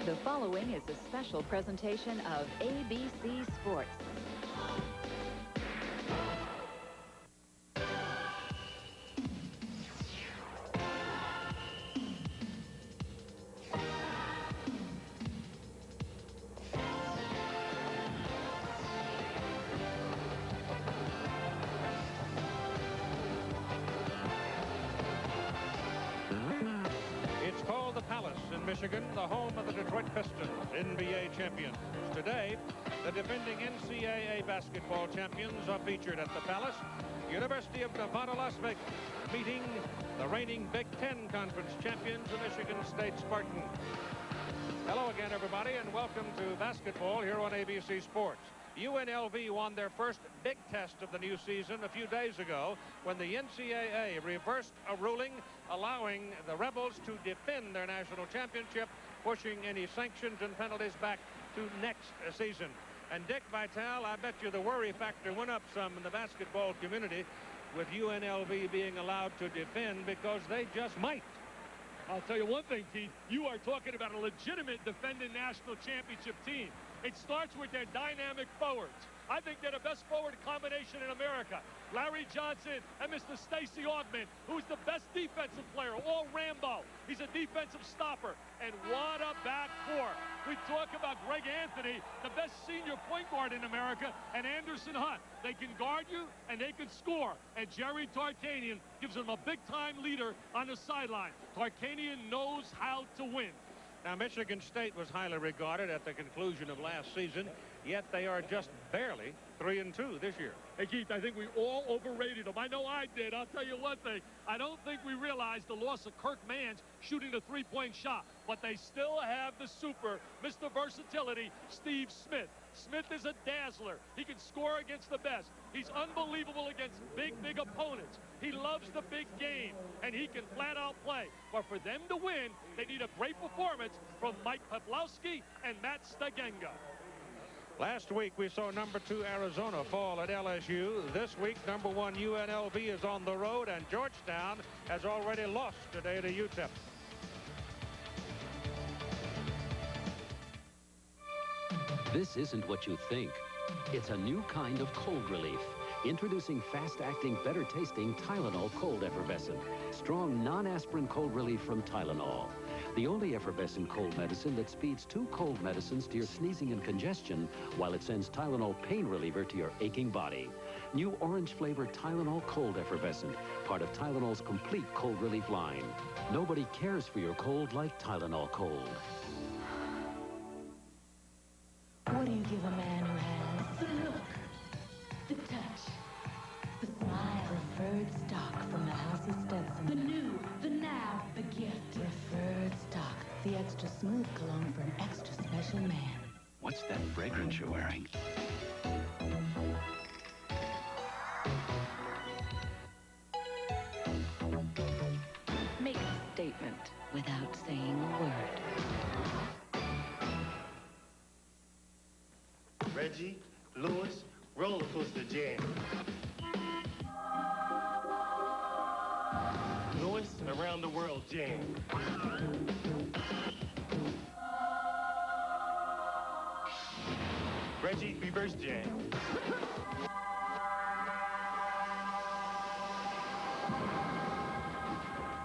The following is a special presentation of ABC Sports. It's called the Palace in Michigan, the home of the Detroit Pistons, NBA champions. Today, the defending NCAA basketball champions are featured at the Palace. University of Nevada, Las Vegas, meeting the reigning Big Ten Conference champions, the Michigan State Spartans. Hello again, everybody, and welcome to basketball here on ABC Sports. UNLV won their first big test of the new season a few days ago when the NCAA reversed a ruling allowing the Rebels to defend their national championship, pushing any sanctions and penalties back to next season. And Dick Vitale, I bet you the worry factor went up some in the basketball community with UNLV being allowed to defend because they just might. I'll tell you one thing, Keith. You are talking about a legitimate defending national championship team. It starts with their dynamic forwards. I think they're the best forward combination in America. Larry Johnson and Mr. Stacey Augmon, who's the best defensive player, all Rambo. He's a defensive stopper. And what a back four. We talk about Greg Anthony, the best senior point guard in America, and Anderson Hunt. They can guard you, and they can score. And Jerry Tarkanian gives them a big-time leader on the sideline. Tarkanian knows how to win. Now, Michigan State was highly regarded at the conclusion of last season, yet they are just barely 3-2 this year. Hey, Keith, I think we all overrated them. I know I did. I'll tell you one thing. I don't think we realized the loss of Kirk Mans shooting the three-point shot, but they still have the super, Mr. Versatility, Steve Smith. Smith is a dazzler. He can score against the best. He's unbelievable against big opponents. He loves the big game, and he can flat out play. But for them to win, they need a great performance from Mike Peplowski and Matt Stagenga. Last week, we saw number 2 Arizona fall at LSU. This week, number 1 UNLV is on the road, and Georgetown has already lost today to UTEP. This isn't what you think. It's a new kind of cold relief. Introducing fast-acting, better-tasting Tylenol Cold Effervescent. Strong, non-aspirin cold relief from Tylenol. The only effervescent cold medicine that speeds 2 cold medicines to your sneezing and congestion, while it sends Tylenol pain reliever to your aching body. New orange-flavored Tylenol Cold Effervescent, part of Tylenol's complete cold relief line. Nobody cares for your cold like Tylenol Cold. What do you give a man who has the look, the touch, the smile, preferred stock from the House of Stetson? The new, the now, the gift. Preferred stock, the extra smooth cologne for an extra special man. What's that fragrance you're wearing? Make a statement without saying a word. Reggie, Lewis, roller coaster jam. Lewis, around the world jam. Reggie, reverse jam.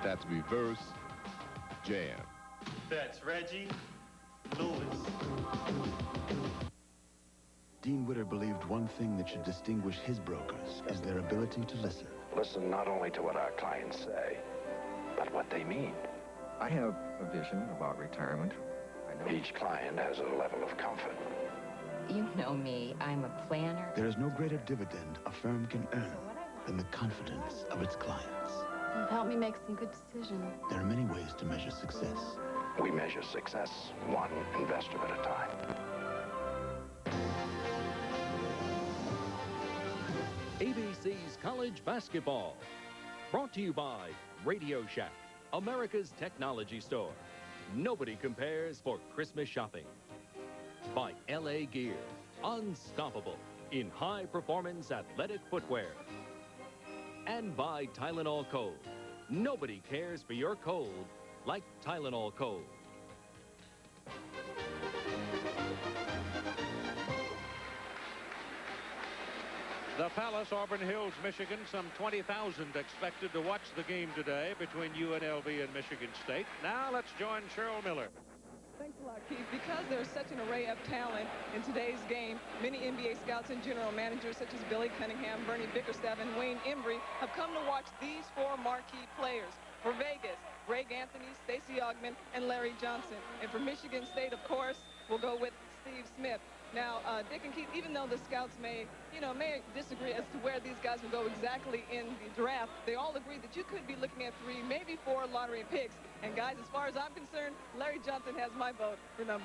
That's reverse jam. That's Reggie, Lewis. Dean Witter believed one thing that should distinguish his brokers is their ability to listen. Listen not only to what our clients say, but what they mean. I have a vision about retirement. I know Each client has a level of comfort. You know me, I'm a planner. There is no greater dividend a firm can earn than the confidence of its clients. You've helped me make some good decisions. There are many ways to measure success. We measure success one investor at a time. ABC's College Basketball. Brought to you by Radio Shack, America's technology store. Nobody compares for Christmas shopping. By LA Gear, unstoppable in high-performance athletic footwear. And by Tylenol Cold. Nobody cares for your cold like Tylenol Cold. The Palace, Auburn Hills, Michigan. Some 20,000 expected to watch the game today between UNLV and Michigan State. Now let's join Cheryl Miller. Thanks a lot, Keith. Because there's such an array of talent in today's game, many NBA scouts and general managers such as Billy Cunningham, Bernie Bickerstaff, and Wayne Embry have come to watch these four marquee players. For Vegas, Greg Anthony, Stacey Augmon, and Larry Johnson. And for Michigan State, of course, we'll go with Steve Smith. Now, Dick and Keith, even though the scouts may disagree as to where these guys will go exactly in the draft, they all agree that you could be looking at 3, maybe 4 lottery picks. And guys, as far as I'm concerned, Larry Johnson has my vote for #1.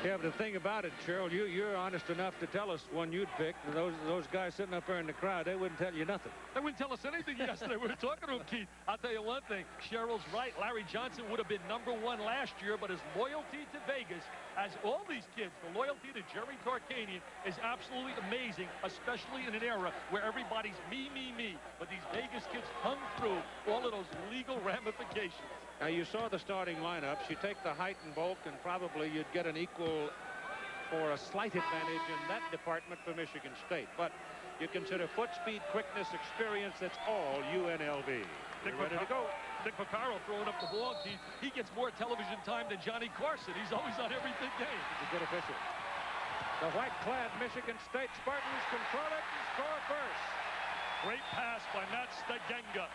Yeah, but the thing about it, Cheryl, you're honest enough to tell us one you'd pick. Those guys sitting up there in the crowd, they wouldn't tell you nothing. They wouldn't tell us anything yesterday. We were talking to him, Keith. I'll tell you one thing. Cheryl's right. Larry Johnson would have been #1 last year, but his loyalty to Vegas, as all these kids, the loyalty to Jerry Tarkanian is absolutely amazing, especially in an era where everybody's me, me, me. But these Vegas kids hung through all of those legal ramifications. Now, you saw the starting lineups. You take the height and bulk, and probably you'd get an equal or a slight advantage in that department for Michigan State. But you consider foot speed, quickness, experience, that's all UNLV. They're ready to go. Dick Vaccaro throwing up the ball, Keith. He gets more television time than Johnny Carson. He's always on every big game. He's a good official. The white-clad Michigan State Spartans control it and score first. Great pass by Matt Stagenga.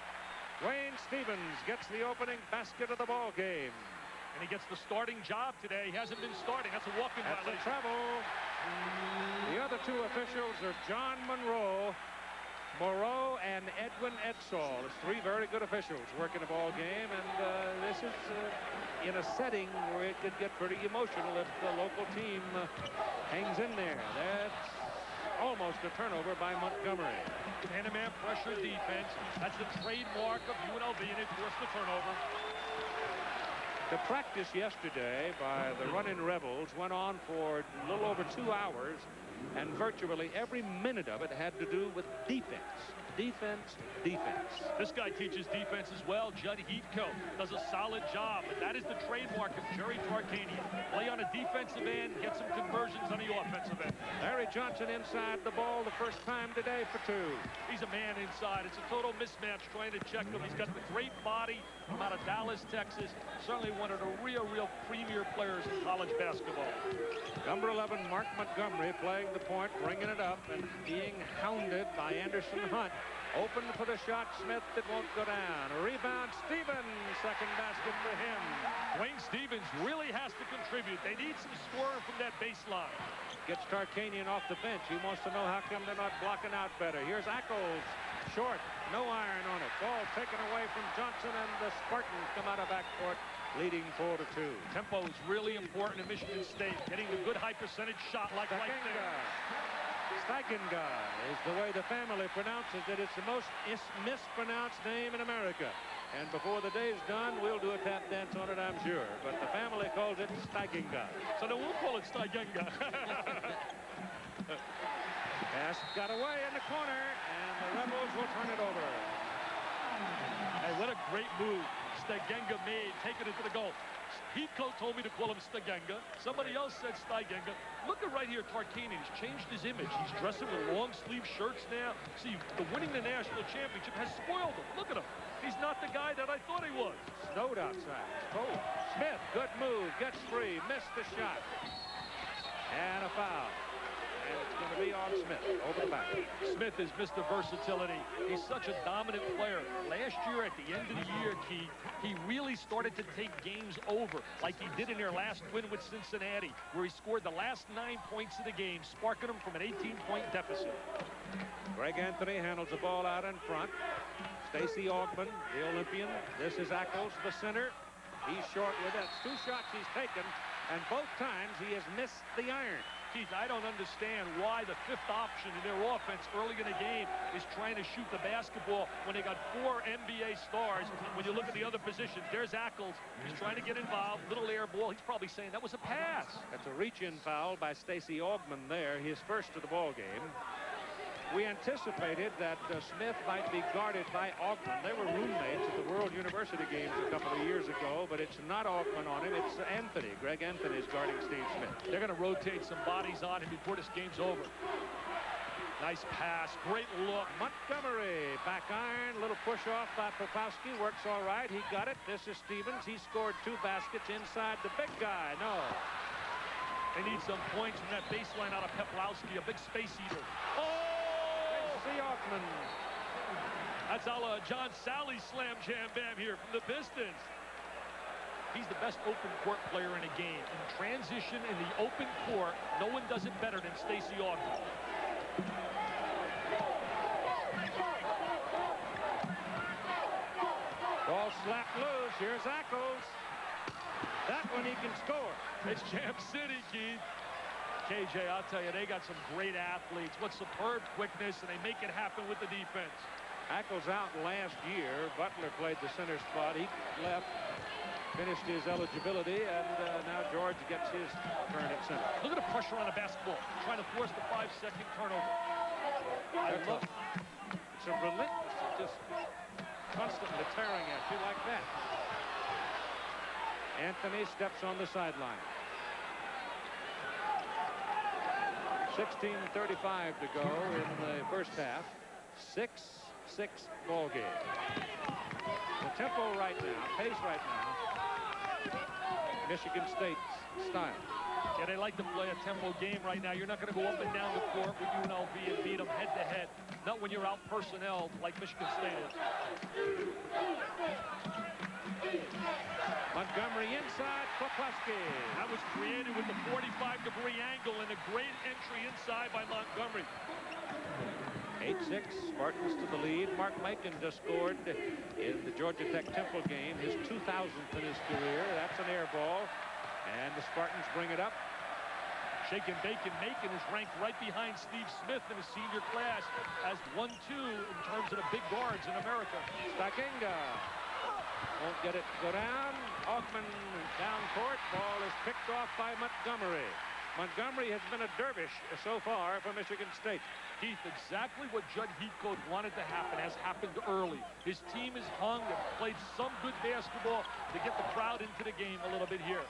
Wayne Stevens gets the opening basket of the ball game. And he gets the starting job today. He hasn't been starting. That's a walk-in violation. That's a travel. The other 2 officials are John Moreau and Edwin Edsall. It's 3 very good officials working a ball game, and this is in a setting where it could get pretty emotional if the local team hangs in there. That's almost a turnover by Montgomery. Man-to-man pressure defense. That's the trademark of UNLV, and it forced the turnover. The practice yesterday by the Runnin' Rebels went on for a little over 2 hours, and virtually every minute of it had to do with defense. Defense, defense. This guy teaches defense as well. Judd Heathcote does a solid job, but that is the trademark of Jerry Tarkanian. Play on a defensive end, get some conversions on the offensive end. Larry Johnson inside the ball the first time today for 2. He's a man inside. It's a total mismatch trying to check him. He's got the great body from out of Dallas, Texas. Certainly one of the real premier players in college basketball. Number 11, Mark Montgomery, playing the point, bringing it up, and being hounded by Anderson Hunt. Open for the shot, Smith, that won't go down. A rebound, Stevens, second basket for him. Wayne Stevens really has to contribute. They need some scoring from that baseline. Gets Tarkanian off the bench. He wants to know how come they're not blocking out better. Here's Ackles, short, no iron on it. Ball taken away from Johnson, and the Spartans come out of backcourt, leading 4-2. Tempo is really important in Michigan State. Getting a good high percentage shot like right there. Stagenga is the way the family pronounces it. It's the most mispronounced name in America. And before the day's done, we'll do a tap dance on it, I'm sure. But the family calls it Stagenga. So then we'll call it Stagenga. Pass got away in the corner, and the Rebels will turn it over. Hey, what a great move Stagenga made, taking it to the goal. Heathcote told me to call him Stagenga. Somebody else said Stagenga. Look at right here, Tarkanian. He's changed his image. He's dressing with long sleeve shirts now. See, the winning the national championship has spoiled him. Look at him. He's not the guy that I thought he was. Snowed outside. Cold. Smith, good move. Gets free. Missed the shot. And a foul. And it's going to be on Smith, over the back. Smith is Mr. Versatility. He's such a dominant player. Last year, at the end of the year, Keith, he really started to take games over, like he did in their last win with Cincinnati, where he scored the last 9 points of the game, sparking them from an 18-point deficit. Greg Anthony handles the ball out in front. Stacey Augmon, the Olympian. This is Ackles, the center. He's short with it. 2 shots he's taken, and both times he has missed the iron. Keith, I don't understand why the 5th option in their offense early in the game is trying to shoot the basketball when they got 4 NBA stars. When you look at the other positions, there's Ackles. He's trying to get involved. Little air ball. He's probably saying that was a pass. That's a reach-in foul by Stacey Augmon there, his first of the ball game. We anticipated that Smith might be guarded by Augmon. They were roommates at the World University Games a couple of years ago, but it's not Augmon on him. It's Anthony. Greg Anthony is guarding Steve Smith. They're going to rotate some bodies on him before this game's over. Nice pass, great look. Montgomery, back iron, little push off by Popowski, works all right. He got it. This is Stevens. He scored 2 baskets inside the big guy. No. They need some points from that baseline out of Peplowski, a big space eater. Oh! Casey Altman. That's a la John Sally slam jam bam here from the Pistons. He's the best open court player in a game. In transition in the open court, no one does it better than Stacey Augmon. Ball slapped loose. Here's Ackles. That one he can score. It's Jam City, Keith. KJ, I'll tell you, they got some great athletes. What superb quickness, and they make it happen with the defense. Ackles out last year. Butler played the center spot. He left, finished his eligibility, and now George gets his turn at center. Look at the pressure on the basketball, trying to force the 5-second turnover. It's a relentless, just constantly tearing at you like that. Anthony steps on the sideline. 16:35 to go in the first half. 6-6 ball game. The tempo right now, pace right now, Michigan State's style. Yeah, they like to play a tempo game right now. You're not going to go up and down the court with UNLV and beat them head-to-head. Not when you're out personnel like Michigan State is. Montgomery inside, Popowski. That was created with the 45-degree angle and a great entry inside by Montgomery. 8-6, Spartans to the lead. Mark Macon just scored in the Georgia Tech Temple game, his 2000th in his career. That's an air ball, and the Spartans bring it up. Shake and bacon. Macon is ranked right behind Steve Smith in his senior class as 1-2 in terms of the big guards in America. Stakenga won't get it to go down. Augmon down court. Ball is picked off by Montgomery. Montgomery has been a dervish so far for Michigan State. Keith, exactly what Judd Heathcote wanted to happen has happened early. His team is hung and played some good basketball to get the crowd into the game a little bit here.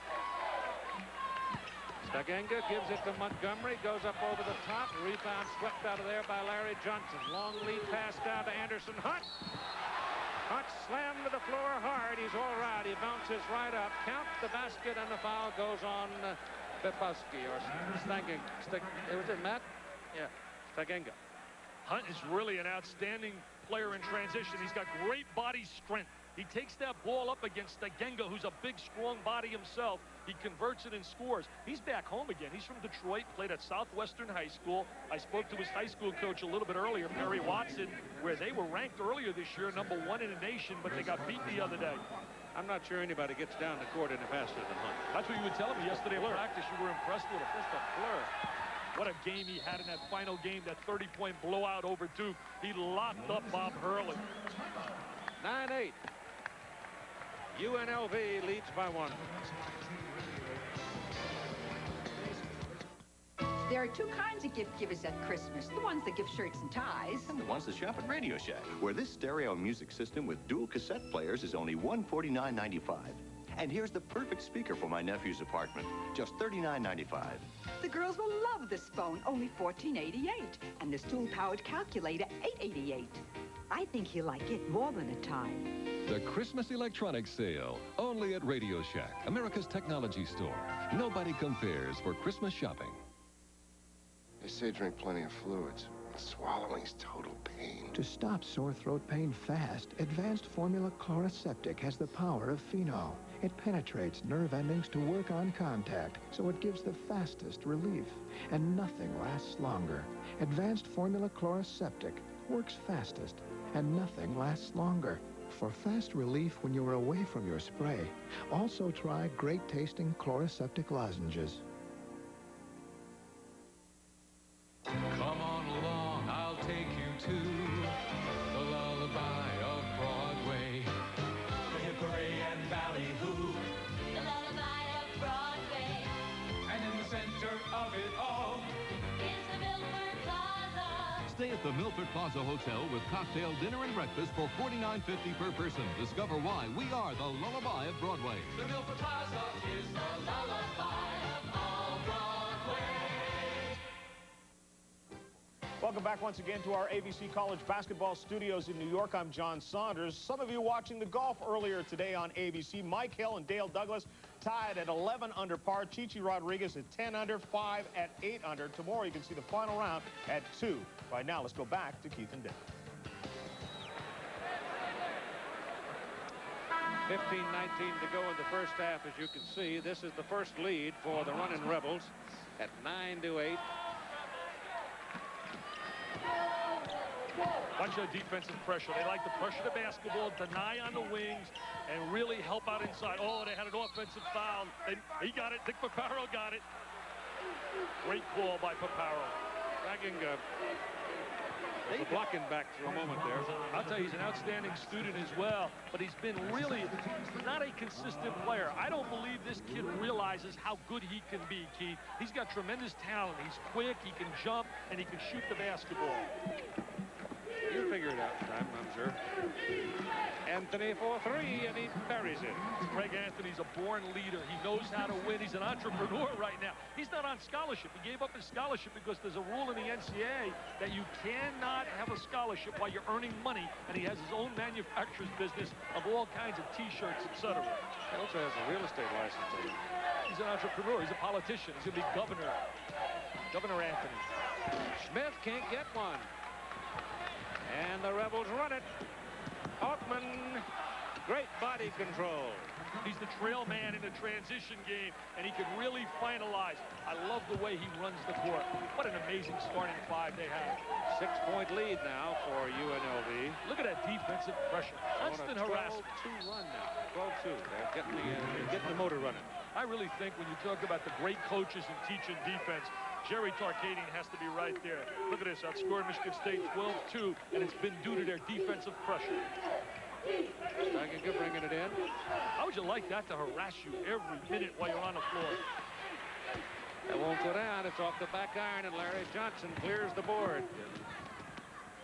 Stakenga gives it to Montgomery, goes up over the top. Rebound swept out of there by Larry Johnson. Long lead pass down to Anderson. Hunt! Hunt slammed to the floor hard. He's all right. He bounces right up. Count the basket, and the foul goes on Popowski or Stakenga. Was it Matt? Yeah, Stakenga. Hunt is really an outstanding player in transition. He's got great body strength. He takes that ball up against Stakenga, who's a big, strong body himself. He converts it and scores. He's back home again. He's from Detroit, played at Southwestern High School. I spoke to his high school coach a little bit earlier, Perry Watson, where they were ranked earlier this year, #1 in the nation, but they got beat the other day. I'm not sure anybody gets down the court any faster than Hunt. That's what you were telling me yesterday in practice. You were impressed with him. Just a blur. What a game he had in that final game, that 30-point blowout over Duke. He locked up Bob Hurley. 9-8. UNLV leads by 1. There are 2 kinds of gift givers at Christmas. The ones that give shirts and ties. And the ones that shop at Radio Shack, where this stereo music system with dual cassette players is only $149.95. And here's the perfect speaker for my nephew's apartment, just $39.95. The girls will love this phone, only $14.88. And this tool-powered calculator, $8.88. I think he'll like it more than a tie. The Christmas electronics sale, only at Radio Shack, America's technology store. Nobody compares for Christmas shopping. They say drink plenty of fluids. Swallowing's total pain. To stop sore throat pain fast, Advanced Formula Chloraseptic has the power of phenol. It penetrates nerve endings to work on contact, so it gives the fastest relief. And nothing lasts longer. Advanced Formula Chloraseptic works fastest, and nothing lasts longer. For fast relief when you're away from your spray, also try great-tasting Chloraseptic lozenges. Come on along, I'll take you to the lullaby of Broadway. The hickory and ballyhoo. The lullaby of Broadway. And in the center of it all is the Milford Plaza. Stay at the Milford Plaza Hotel with cocktail, dinner, and breakfast for $49.50 per person. Discover why we are the lullaby of Broadway. The Milford Plaza is the lullaby of all Broadway. Welcome back once again to our ABC College Basketball Studios in New York. I'm John Saunders. Some of you watching the golf earlier today on ABC. Mike Hill and Dale Douglas tied at 11 under par. Chichi Rodriguez at 10 under, 5 at 8 under. Tomorrow you can see the final round at 2. Right now, let's go back to Keith and Dick. 15-19 to go in the first half, as you can see. This is the first lead for the Runnin' Rebels at 9-8. Watch their defensive pressure. They like to pressure the basketball, deny on the wings, and really help out inside. Oh, they had an offensive foul. He got it. Dick Paparo got it. Great call by Paparo. Dragging the blocking back for a moment there. I'll tell you, he's an outstanding student as well, but he's been really not a consistent player. I don't believe this kid realizes how good he can be, Keith. He's got tremendous talent. He's quick, he can jump, and he can shoot the basketball. He'll figure it out in time, I'm sure. Anthony for 3, and he buries it. Greg Anthony's a born leader. He knows how to win. He's an entrepreneur right now. He's not on scholarship. He gave up his scholarship because there's a rule in the NCAA that you cannot have a scholarship while you're earning money, and he has his own manufacturer's business of all kinds of T-shirts, etc. He also has a real estate license. He's an entrepreneur. He's a politician. He's going to be governor. Governor Anthony. Smith can't get one. And the Rebels run it. Altman, great body control. He's the trail man in the transition game, and he can really finalize. I love the way he runs the court. What an amazing starting 5 they have. 6-point lead now for UNLV. Look at that defensive pressure. Constant harassment. 12-2 run now. 12-2. They're getting the motor running. I really think when you talk about the great coaches and teaching defense, Jerry Tarkanian has to be right there. Look at this, outscored Michigan State 12-2, and it's been due to their defensive pressure. Steiger bringing it in. How would you like that to harass you every minute while you're on the floor? That won't go down. It's off the back iron, and Larry Johnson clears the board.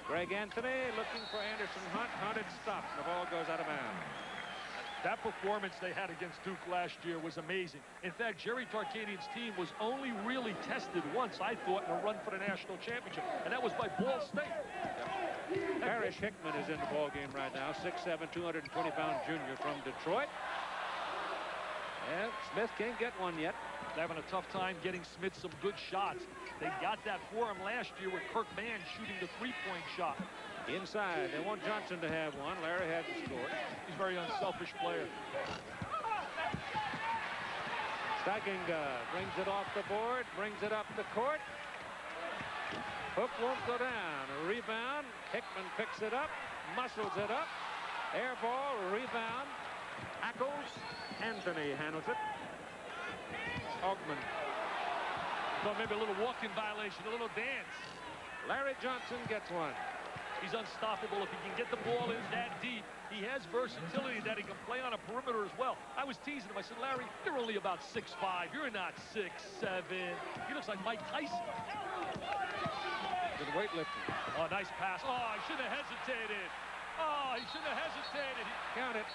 Greg Anthony looking for Anderson Hunt. Hunt had stopped. The ball goes out of bounds. That performance they had against Duke last year was amazing. In fact, Jerry Tarkanian's team was only really tested once, I thought, in a run for the national championship, and that was by Ball State. Yep. Parrish Hickman is in the ball game right now, 6'7", 220-pound junior from Detroit. And Smith can't get one yet. They're having a tough time getting Smith some good shots. They got that for him last year with Kirk Mann shooting the three-point shot. Inside, they want Johnson to have one. Larry hasn't scored. He's a very unselfish player. Steiger brings it off the board, brings it up the court. Hook won't go down. A rebound. Hickman picks it up, muscles it up. Air ball, rebound. Ackles. Anthony handles it. Augman. So maybe a little walking violation, a little dance. Larry Johnson gets one. He's unstoppable if he can get the ball in that deep. He has versatility that he can play on a perimeter as well. I was teasing him. I said, Larry, you're only about 6'5". You're not 6'7". He looks like Mike Tyson. Good weightlifting. Oh, nice pass. Oh, he shouldn't have hesitated. Oh, he shouldn't have hesitated. Count it.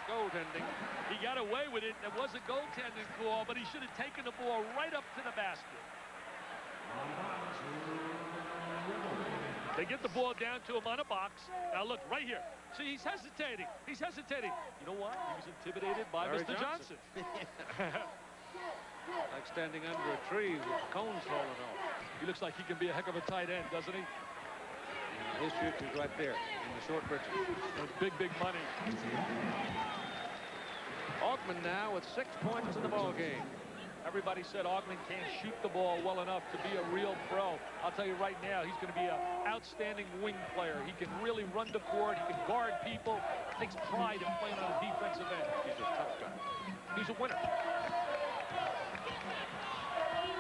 Goaltending. He got away with it. It was a goaltending call, but he should have taken the ball right up to the basket. They get the ball down to him on a box. Now look, right here. See, he's hesitating. He's hesitating. You know what? He was intimidated by Larry Mr. Johnson. Like standing under a tree with cones falling off. He looks like he can be a heck of a tight end, doesn't he? His future's right there in the short britches. Big, big money. Augman now with 6 points in the ball game. Everybody said Augman can't shoot the ball well enough to be a real pro. I'll tell you right now, he's going to be an outstanding wing player. He can really run the court. He can guard people. Takes pride in playing on a defensive end. He's a tough guy. He's a winner.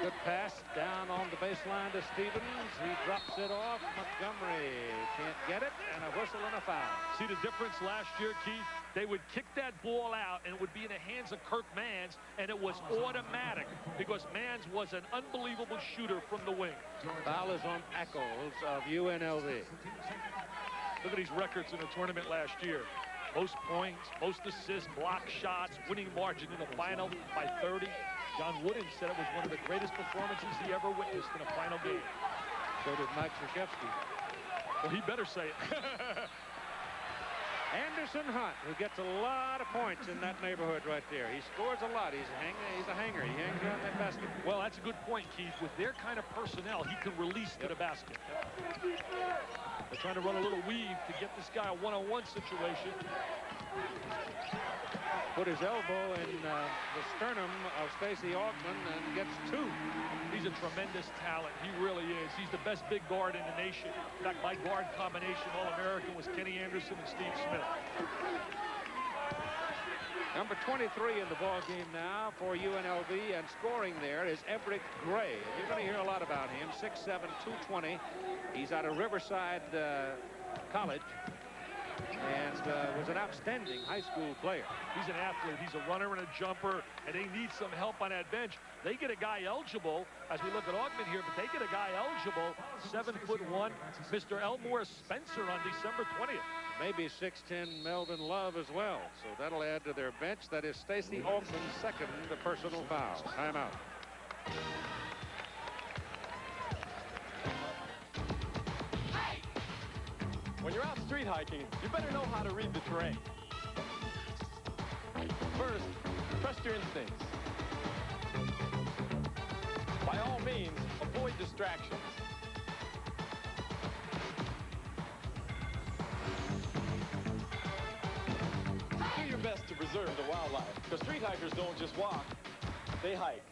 Good pass down on the baseline to Stevens. He drops it off. Montgomery can't get it, and a whistle and a foul. See the difference last year, Keith? They would kick that ball out, and it would be in the hands of Kirk Mans, and it was automatic because Mans was an unbelievable shooter from the wing. Foul is on Ackles of UNLV. Look at these records in the tournament last year. Most points, most assists, block shots, winning margin in the final by 30. John Wooden said it was one of the greatest performances he ever witnessed in a final game. So did Mike Krzyzewski. Well, he better say it. Anderson Hunt, who gets a lot of points in that neighborhood right there. He scores a lot. He's a hanger. He hangs around that basket. Well, that's a good point, Keith. With their kind of personnel, he can release to the basket. They're trying to run a little weave to get this guy a one-on-one situation. Put his elbow in the sternum of Stacey Augmon and gets 2. He's a tremendous talent. He really is. He's the best big guard in the nation. In fact, my guard combination All-American was Kenny Anderson and Steve Smith. Number 23 in the ball game now for UNLV, and scoring there is Everett Gray. You're going to hear a lot about him. 6'7", 220. He's out of Riverside College. And was an outstanding high school player. He's an athlete. He's a runner and a jumper, and they need some help on that bench. They get a guy eligible, as we look at Augmon here, but they get a guy eligible, 7'1", Mr. Elmore Spencer on December 20th. Maybe 6'10" Melvin Love as well. So that'll add to their bench. That is Stacey Augmon's second personal foul. Timeout. When you're out street hiking, you better know how to read the terrain. First, trust your instincts. By all means, avoid distractions. Do your best to preserve the wildlife, because street hikers don't just walk, they hike.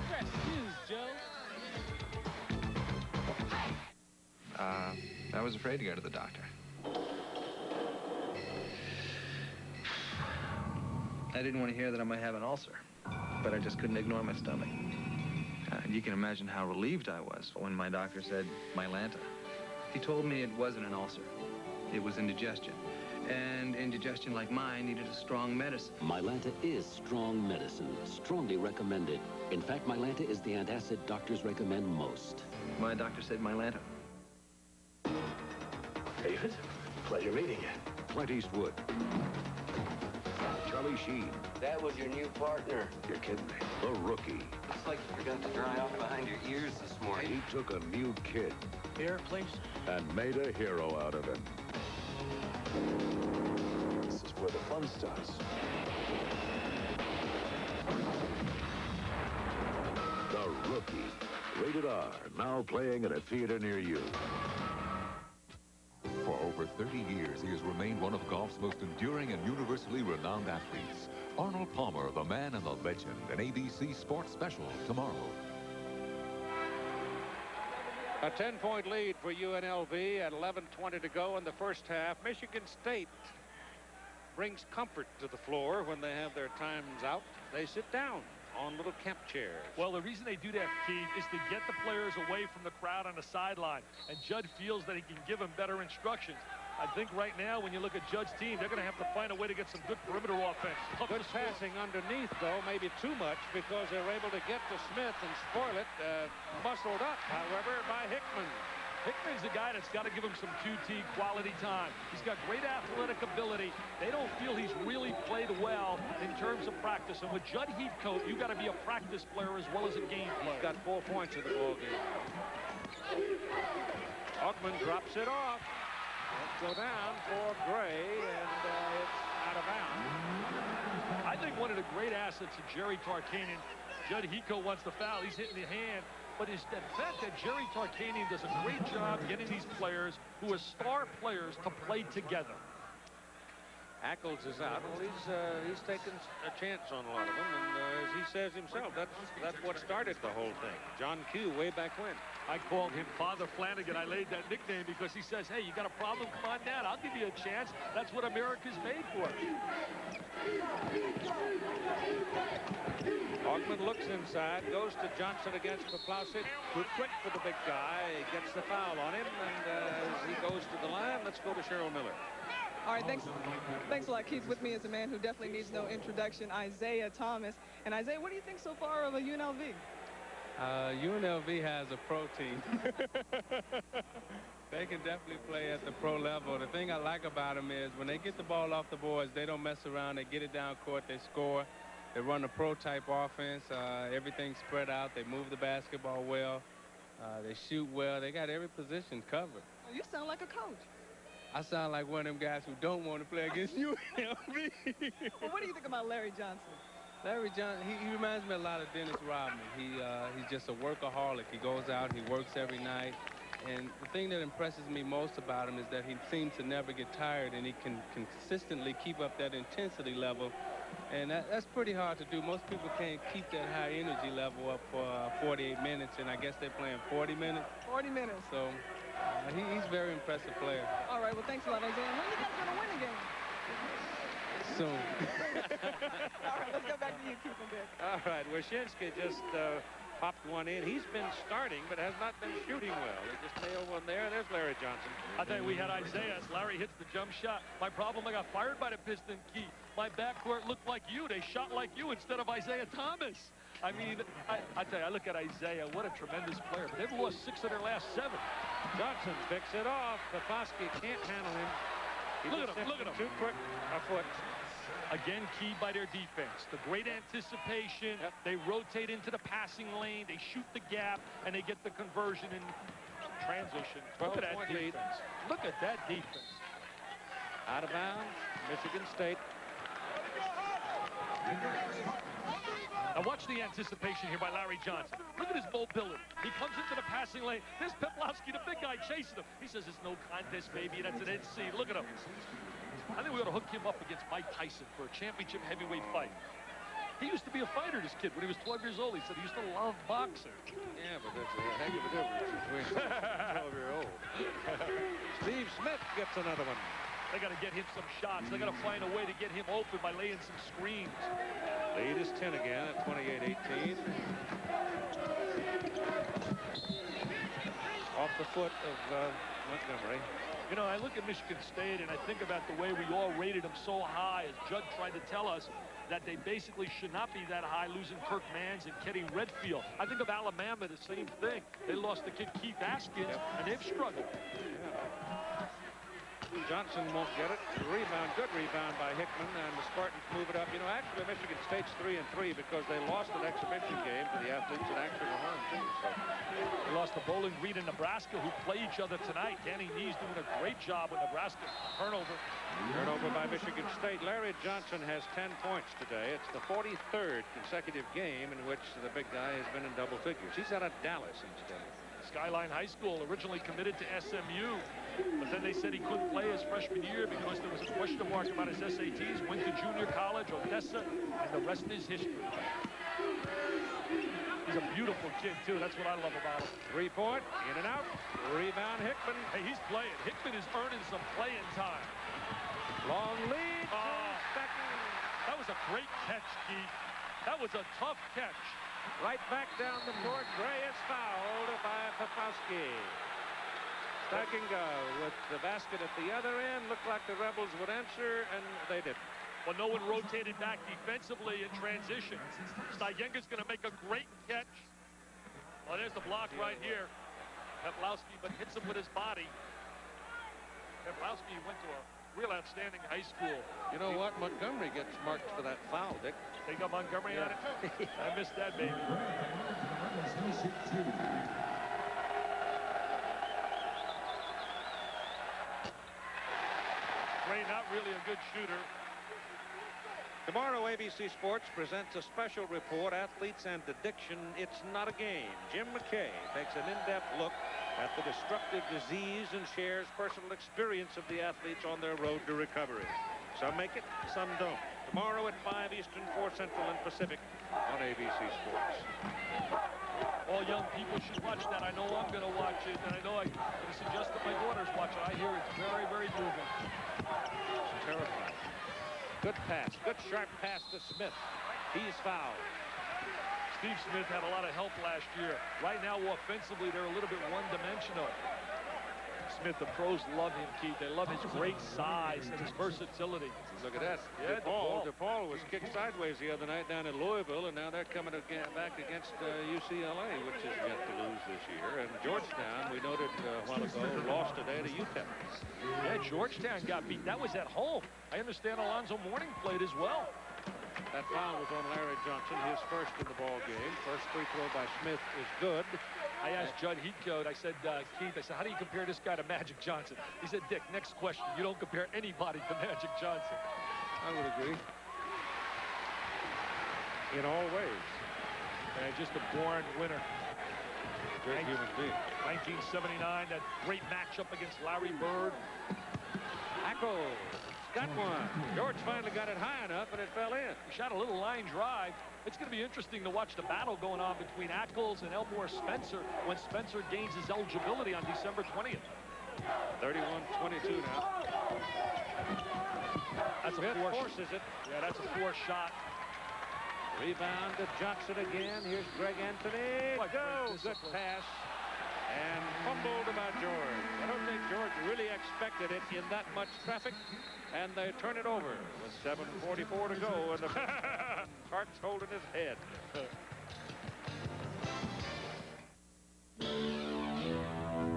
Fresh shoes, Joe. I was afraid to go to the doctor. I didn't want to hear that I might have an ulcer, but I just couldn't ignore my stomach. You can imagine how relieved I was when my doctor said Mylanta. He told me it wasn't an ulcer. It was indigestion. And indigestion like mine needed a strong medicine. Mylanta is strong medicine, strongly recommended. In fact, Mylanta is the antacid doctors recommend most. My doctor said Mylanta. David, pleasure meeting you. Clint Eastwood. Charlie Sheen. That was your new partner. You're kidding me. The Rookie. It's like you forgot to dry off behind your ears this morning. He took a new kid. Beer, please. And made a hero out of him. This is where the fun starts. The Rookie. Rated R. Now playing at a theater near you. For over 30 years, he has remained one of golf's most enduring and universally renowned athletes. Arnold Palmer, the man and the legend, an ABC Sports Special tomorrow. A 10-point lead for UNLV at 11:20 to go in the first half. Michigan State brings comfort to the floor when they have their times out. They sit down on little camp chairs. Well, the reason they do that, Keith, is to get the players away from the crowd on the sideline. And Judd feels that he can give them better instructions. I think right now, when you look at Judd's team, they're going to have to find a way to get some good perimeter offense. Good passing underneath, though, maybe too much, because they're able to get to Smith and spoil it. Muscled up, however, by Hickman. Hickman's the guy that's got to give him some QT quality time. He's got great athletic ability. They don't feel he's really played well in terms of practice. And with Judd Heathcote, you got to be a practice player as well as a game player. He's got 4 points in the ball game. Augmon drops it off. Let's go down for Gray, and it's out of bounds. I think one of the great assets of Jerry Tarkanian, Judd Heathcote wants the foul. He's hitting the hand. But it's the fact that Jerry Tarkanian does a great job getting these players who are star players to play together. Ackles is out. Well, he's taken a chance on a lot of them, and as he says himself, that's what started the whole thing. John Q way back when. I called him Father Flanagan. I laid that nickname because he says, hey, you got a problem? Come on down. I'll give you a chance. That's what America's made for. Augmon looks inside, goes to Johnson against Paplausit. Too quick for the big guy. He gets the foul on him, and as he goes to the line, let's go to Cheryl Miller. All right, thanks a lot, Keith. With me is a man who definitely needs no introduction, Isaiah Thomas. And Isaiah, what do you think so far of a UNLV? UNLV has a pro team. They can definitely play at the pro level. The thing I like about them is when they get the ball off the boards, they don't mess around. They get it down court, they score. They run a pro-type offense. Everything's spread out. They move the basketball well. They shoot well. They got every position covered. You sound like a coach. I sound like one of them guys who don't want to play against UNLV. Well, what do you think about Larry Johnson? Larry Johnson, he reminds me a lot of Dennis Rodman. He's just a workaholic. He goes out, he works every night. And the thing that impresses me most about him is that he seems to never get tired, and he can consistently keep up that intensity level. And that's pretty hard to do. Most people can't keep that high energy level up for 48 minutes, and I guess they're playing 40 minutes. 40 minutes. So he's a very impressive player. All right, well, thanks a lot, Isaiah. When are you guys going to win again? Soon. All right, let's go back to you, Keith and Dick. All right, Wyszynski just popped one in. He's been starting, but has not been shooting well. They just nailed one there. There's Larry Johnson. I tell you, we had Isaiah as Larry hits the jump shot. My problem, I got fired by the Piston, Keith. My backcourt looked like you. They shot like you instead of Isaiah Thomas. I mean, I tell you, I look at Isaiah, what a tremendous player. But they've lost 6 of their last 7. Johnson picks it off. Popowski can't handle him. Look at him, look at him. Too quick a foot. Again, keyed by their defense. The great anticipation. Yep. They rotate into the passing lane. They shoot the gap, and they get the conversion in transition. Look at that defense. Look at that defense. Out of bounds, Michigan State. Now watch the anticipation here by Larry Johnson. Look at his mobility. He comes into the passing lane. There's Peplowski, the big guy, chasing him. He says it's no contest, baby. That's an NC. Look at him. I think we ought to hook him up against Mike Tyson for a championship heavyweight fight. He used to be a fighter, this kid, when he was 12 years old. He said he used to love boxing. Yeah, but there's a heck of a difference between 12-year-old. Steve Smith gets another one. They got to get him some shots. They got to find a way to get him open by laying some screens. Lead is 10 again at 28-18. Off the foot of Montgomery. You know, I look at Michigan State and I think about the way we all rated them so high, as Judd tried to tell us that they basically should not be that high, losing Kirk Mans and Kenny Redfield. I think of Alabama, the same thing. They lost the kid Keith Askins, and they've struggled. Yeah. Johnson won't get it. Rebound, good rebound by Hickman, and the Spartans move it up. You know, actually, Michigan State's 3-3 because they lost an exhibition game to the athletes in Akron at home, too. So. They lost to Bowling Green and Nebraska, who play each other tonight. Danny Nee's doing a great job with Nebraska. Turnover. Turnover by Michigan State. Larry Johnson has 10 points today. It's the 43rd consecutive game in which the big guy has been in double figures. He's out of Dallas instead. Skyline High School, originally committed to SMU, but then they said he couldn't play his freshman year because there was a question mark about his SATs. Went to junior college, Odessa, and the rest is history. He's a beautiful kid, too. That's what I love about him. 3-point, in and out, rebound Hickman. Hey, he's playing. Hickman is earning some playing time. Long lead to Beckton. That was a great catch, Keith. That was a tough catch. Right back down the court. Gray is fouled by Popowski. Steichinger with the basket at the other end. Looked like the Rebels would answer, and they didn't. Well, no one rotated back defensively in transition. Steiginger's going to make a great catch. Well, there's the block right here. Peplowski, but hits him with his body. Peplowski went to a real outstanding high school. You know what? Montgomery gets marked for that foul, Dick. They got Montgomery on it? I missed that, baby. Gray, not really a good shooter. Tomorrow, ABC Sports presents a special report, Athletes and Addiction. It's not a game. Jim McKay takes an in-depth look at the destructive disease and shares personal experience of the athletes on their road to recovery. Some make it, some don't. Tomorrow at 5 Eastern, 4 Central, and Pacific on ABC Sports. All young people should watch that. I know I'm going to watch it, and I know I'm going to suggest that my daughters watch it. I hear it's very, very moving. Terrifying. Good pass. Good sharp pass to Smith. He's fouled. Steve Smith had a lot of help last year. Right now, offensively, they're a little bit one-dimensional. Smith, the pros love him, Keith. They love his great size and his versatility. Look at that. Yeah, DePaul was kicked sideways the other night down in Louisville, and now they're coming back against UCLA, which is yet to lose this year. And Georgetown, we noted a while ago, lost today to UTEP. Yeah, Georgetown got beat. That was at home. I understand Alonzo Mourning played as well. That foul was on Larry Johnson, his first in the ball game. First free throw by Smith is good. I asked Judd Heathcote, I said, Keith, I said, how do you compare this guy to Magic Johnson? He said, Dick, next question. You don't compare anybody to Magic Johnson. I would agree. In all ways. And just a born winner. Great human being. 1979, that great matchup against Larry Bird. Ackles got one. George finally got it high enough, and it fell in. He shot a little line drive. It's going to be interesting to watch the battle going on between Ackles and Elmore Spencer when Spencer gains his eligibility on December 20th. 31-22 now. That's Smith a force. Forces it. Yeah, that's a force shot. Rebound to Johnson again. Here's Greg Anthony. Go! Good pass. And fumbled about George. I don't think George really expected it in that much traffic. And they turn it over with 7:44 to go. And the Hart's holding his head.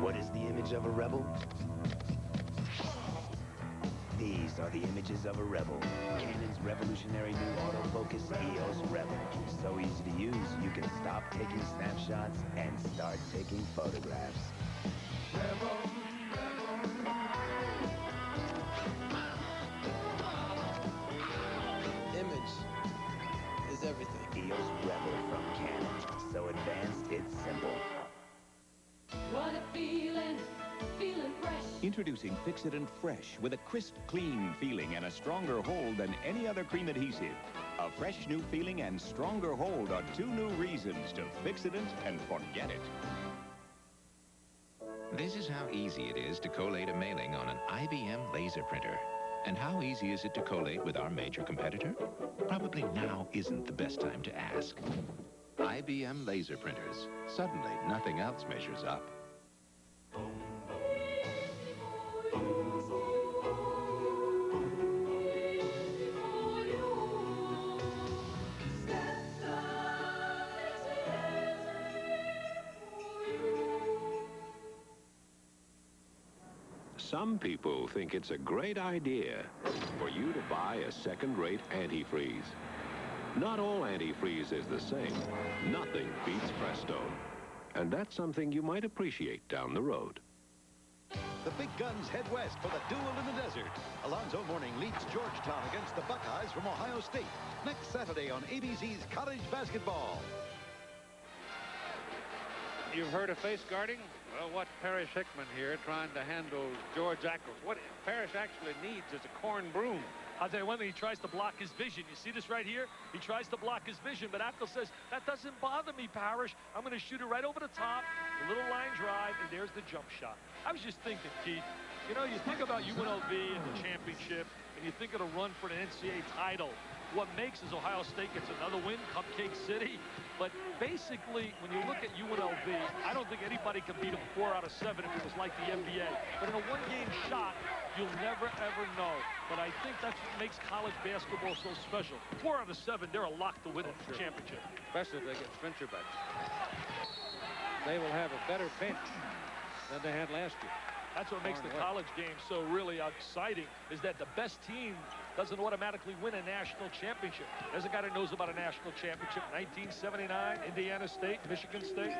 What is the image of a rebel? These are the images of a rebel. Canon's revolutionary new autofocus EOS Rebel. So easy to use, you can stop taking snapshots and start taking photographs. Rebel, rebel. Image is everything. EOS Rebel from Canon. So advanced, it's simple. What a feeling, feeling fresh. Introducing Fix-It-Nt Fresh with a crisp, clean feeling and a stronger hold than any other cream adhesive. A fresh new feeling and stronger hold are two new reasons to Fix-It-Nt and forget it. This is how easy it is to collate a mailing on an IBM laser printer. And how easy is it to collate with our major competitor? Probably now isn't the best time to ask. IBM laser printers. Suddenly, nothing else measures up. Some people think it's a great idea for you to buy a second-rate antifreeze. Not all antifreeze is the same. Nothing beats Presto. And that's something you might appreciate down the road. The big guns head west for the duel in the desert. Alonzo Mourning leads Georgetown against the Buckeyes from Ohio State next Saturday on ABC's College Basketball. You've heard of face guarding? Well, watch Parrish Hickman here trying to handle George Ackles. What Parrish actually needs is a corn broom. I'll tell you one thing, he tries to block his vision. You see this right here? He tries to block his vision, but Ackles says, that doesn't bother me, Parrish. I'm going to shoot it right over the top, a little line drive, and there's the jump shot. I was just thinking, Keith, you know, you think about UNLV and the championship, and you think of the run for the NCAA title. What makes is Ohio State gets another win, Cupcake City. But basically, when you look at UNLV, I don't think anybody can beat them 4 out of 7 if it was like the NBA. But in a one-game shot, you'll never, ever know. But I think that's what makes college basketball so special. 4 out of 7, they're a lock to win the championship. Especially if they get Spencer back. They will have a better bench than they had last year. That's what makes the college game so really exciting, is that the best team doesn't automatically win a national championship. There's a guy that knows about a national championship. 1979, Indiana State, Michigan State.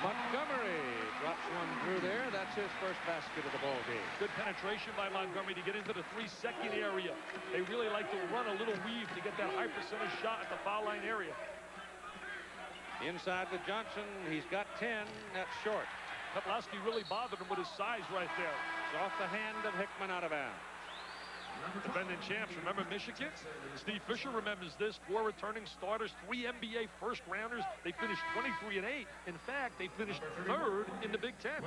Montgomery drops one through there. That's his first basket of the ball game. Good penetration by Montgomery to get into the 3-second area. They really like to run a little weave to get that high percentage shot at the foul line area. Inside with Johnson, he's got 10. That's short. Toplowski really bothered him with his size right there. It's off the hand of Hickman out of bounds. Defending champs, remember Michigan? Steve Fisher remembers this. 4 returning starters, 3 NBA first-rounders. They finished 23-8. In fact, they finished 3rd in the Big Ten.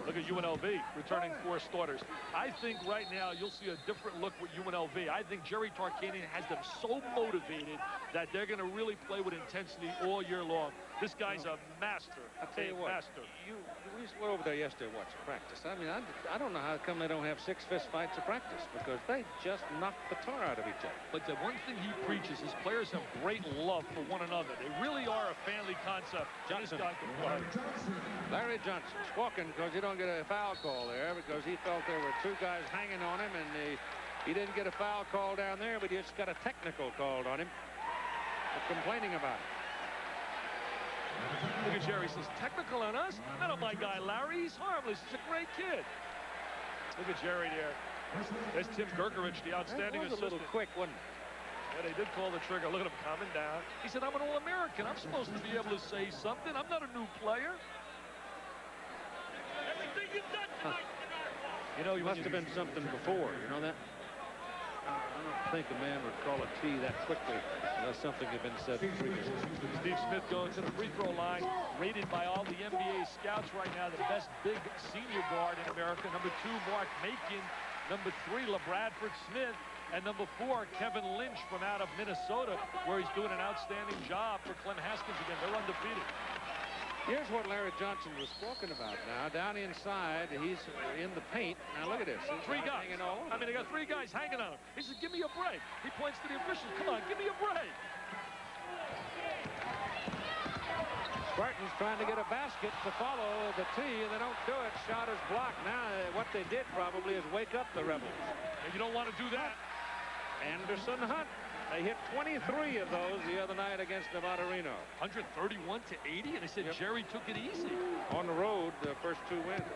Look at UNLV returning 4 starters. I think right now you'll see a different look with UNLV. I think Jerry Tarkanian has them so motivated that they're going to really play with intensity all year long. This guy's a master. I'll tell you what, we were over there yesterday watching practice. I mean, I don't know how come they don't have 6 fist fights at practice, because they just knock the tar out of each other. But the one thing he preaches is players have great love for one another. They really are a family concept. Johnson. This guy can play. Larry Johnson squawking because you don't get a foul call there, because he felt there were 2 guys hanging on him, and he didn't get a foul call down there, but he just got a technical called on him for complaining about it. Look at Jerry. He says, technical on us? Not on my guy, Larry. He's harmless. He's a great kid. Look at Jerry there. There's Tim Gerkerich, the outstanding assistant. That was a little quick, wasn't it? Yeah, they did call the trigger. Look at him calming down. He said, I'm an All-American. I'm supposed to be able to say something. I'm not a new player. Huh. You know, he must have been something before. You know that? I don't think a man would call a tee that quickly unless something had been said previously. Steve Smith going to the free throw line, rated by all the NBA scouts right now, the best big senior guard in America. Number 2, Mark Macon. Number 3, LaBradford Smith. And number 4, Kevin Lynch from out of Minnesota, where he's doing an outstanding job for Clem Haskins again. They're undefeated. Here's what Larry Johnson was talking about now. Down inside, he's in the paint. Now look at this. 3 guys. Hanging all over. I mean, they got 3 guys hanging on him. He says, give me a break. He points to the officials. Come on, give me a break. Spartans trying to get a basket to follow the tee, and they don't do it. Shot is blocked. Now, what they did probably is wake up the Rebels. And you don't want to do that. Anderson Hunt. They hit 23 of those the other night against Nevada Reno. 131 to 80, and they said Jerry took it easy. On the road, the first 2 wins.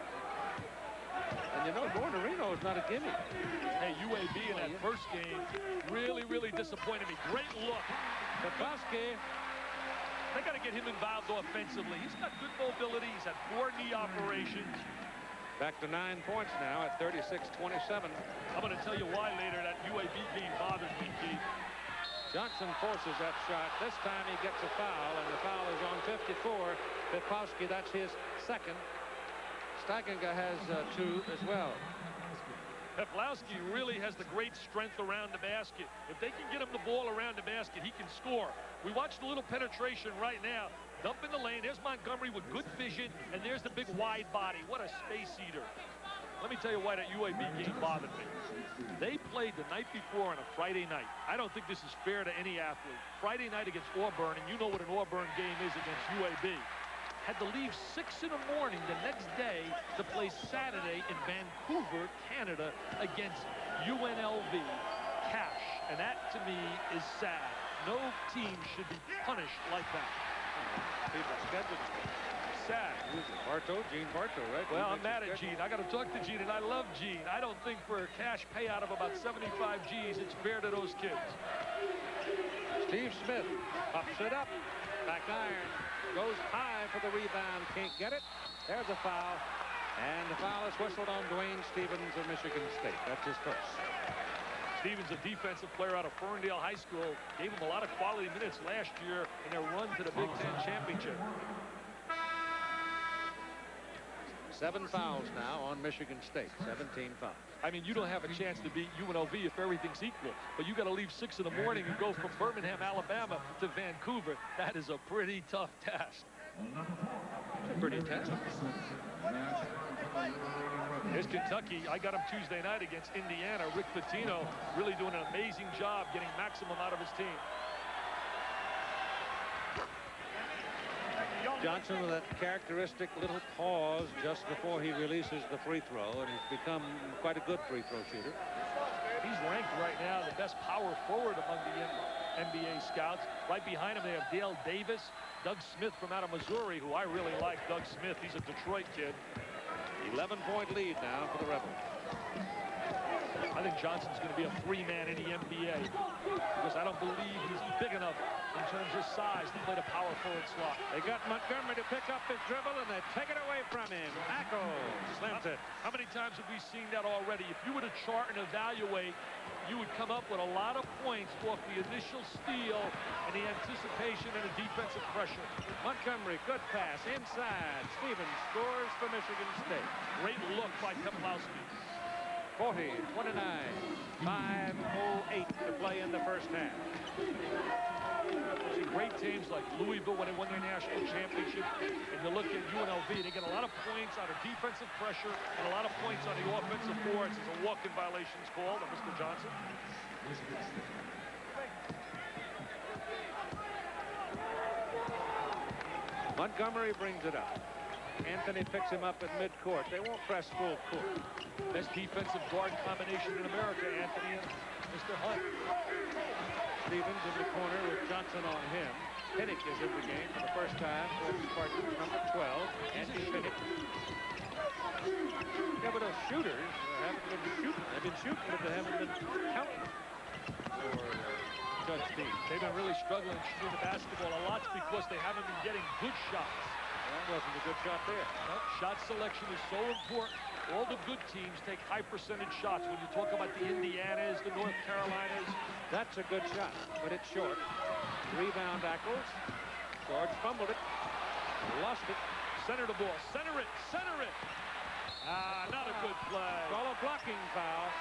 And you know, going to Reno is not a gimme. Hey, UAB in that first game really, really disappointed me. Great look. Bukowski. They got to get him involved offensively. He's got good mobility. He's had 4 knee operations. Back to 9 points now at 36-27. I'm going to tell you why later. That UAB game bothers me, Keith. Johnson forces that shot. This time he gets a foul, and the foul is on 54. Bukowski, that's his 2nd. Steigenga has 2 as well. Peplowski really has the great strength around the basket. If they can get him the ball around the basket, he can score. We watched a little penetration right now. Dump in the lane. There's Montgomery with good vision, and there's the big wide body. What a space eater. Let me tell you why that UAB game bothered me. They played the night before on a Friday night. I don't think this is fair to any athlete. Friday night against Auburn, and you know what an Auburn game is against UAB. Had to leave 6 in the morning the next day to play Saturday in Vancouver, Canada against UNLV Cash. And that, to me, is sad. No team should be punished like that. People scheduled sad. Who's it? Bartow? Gene Bartow, right? Well, I'm mad at Gene. I got to talk to Gene, and I love Gene. I don't think for a cash payout of about 75 G's, it's fair to those kids. Steve Smith pops it up. Back iron. Goes high for the rebound. Can't get it. There's a foul. And the foul is whistled on Dwayne Stevens of Michigan State. That's his first. Stevens, a defensive player out of Ferndale High School, gave him a lot of quality minutes last year in their run to the Big Ten Championship. 7 fouls now on Michigan State. 17 fouls. I mean, you don't have a chance to beat UNLV if everything's equal. But you got to leave 6 in the morning and go from Birmingham, Alabama to Vancouver. That is a pretty tough task. Pretty tough. Here's Kentucky. I got him Tuesday night against Indiana. Rick Pitino really doing an amazing job getting maximum out of his team. Johnson with that characteristic little pause just before he releases the free throw, and he's become quite a good free throw shooter. He's ranked right now the best power forward among the NBA scouts. Right behind him, they have Dale Davis, Doug Smith from out of Missouri, who I really like. Doug Smith, he's a Detroit kid. 11-point lead now for the Rebels. I think Johnson's going to be a 3-man in the NBA because I don't believe he's big enough in terms of size to play the power forward slot. They got Montgomery to pick up his dribble, and they take it away from him. Acko slams it. How many times have we seen that already? If you were to chart and evaluate, you would come up with a lot of points off the initial steal and the anticipation and the defensive pressure. Montgomery, good pass inside. Stevens scores for Michigan State. Great look by Peplowski. 40-29, 5:08 to play in the first half. See great teams like Louisville when they won their national championship. And you look at UNLV, they get a lot of points out of defensive pressure and a lot of points on the offensive boards. There's a walk-in violations called on Mr. Johnson. Montgomery brings it up. Anthony picks him up at midcourt. They won't press full court. Best defensive guard combination in America, Anthony and Mr. Hunt. Stevens in the corner with Johnson on him. Pinnock is in the game for the first time with partner number 12, Andy Pinnock. Yeah, but those shooters haven't been shooting. They've been shooting, but they haven't been counting for Judge Steve. They've been really struggling shooting the basketball a lot because they haven't been getting good shots. That wasn't a good shot there. No, shot selection is so important. All the good teams take high percentage shots. When you talk about the Indianas, the North Carolinas. That's a good shot, but it's short. Rebound Ackles. George fumbled it. Lost it. Center the ball. Center it. Center it. Ah, not a good play. Call a blocking foul.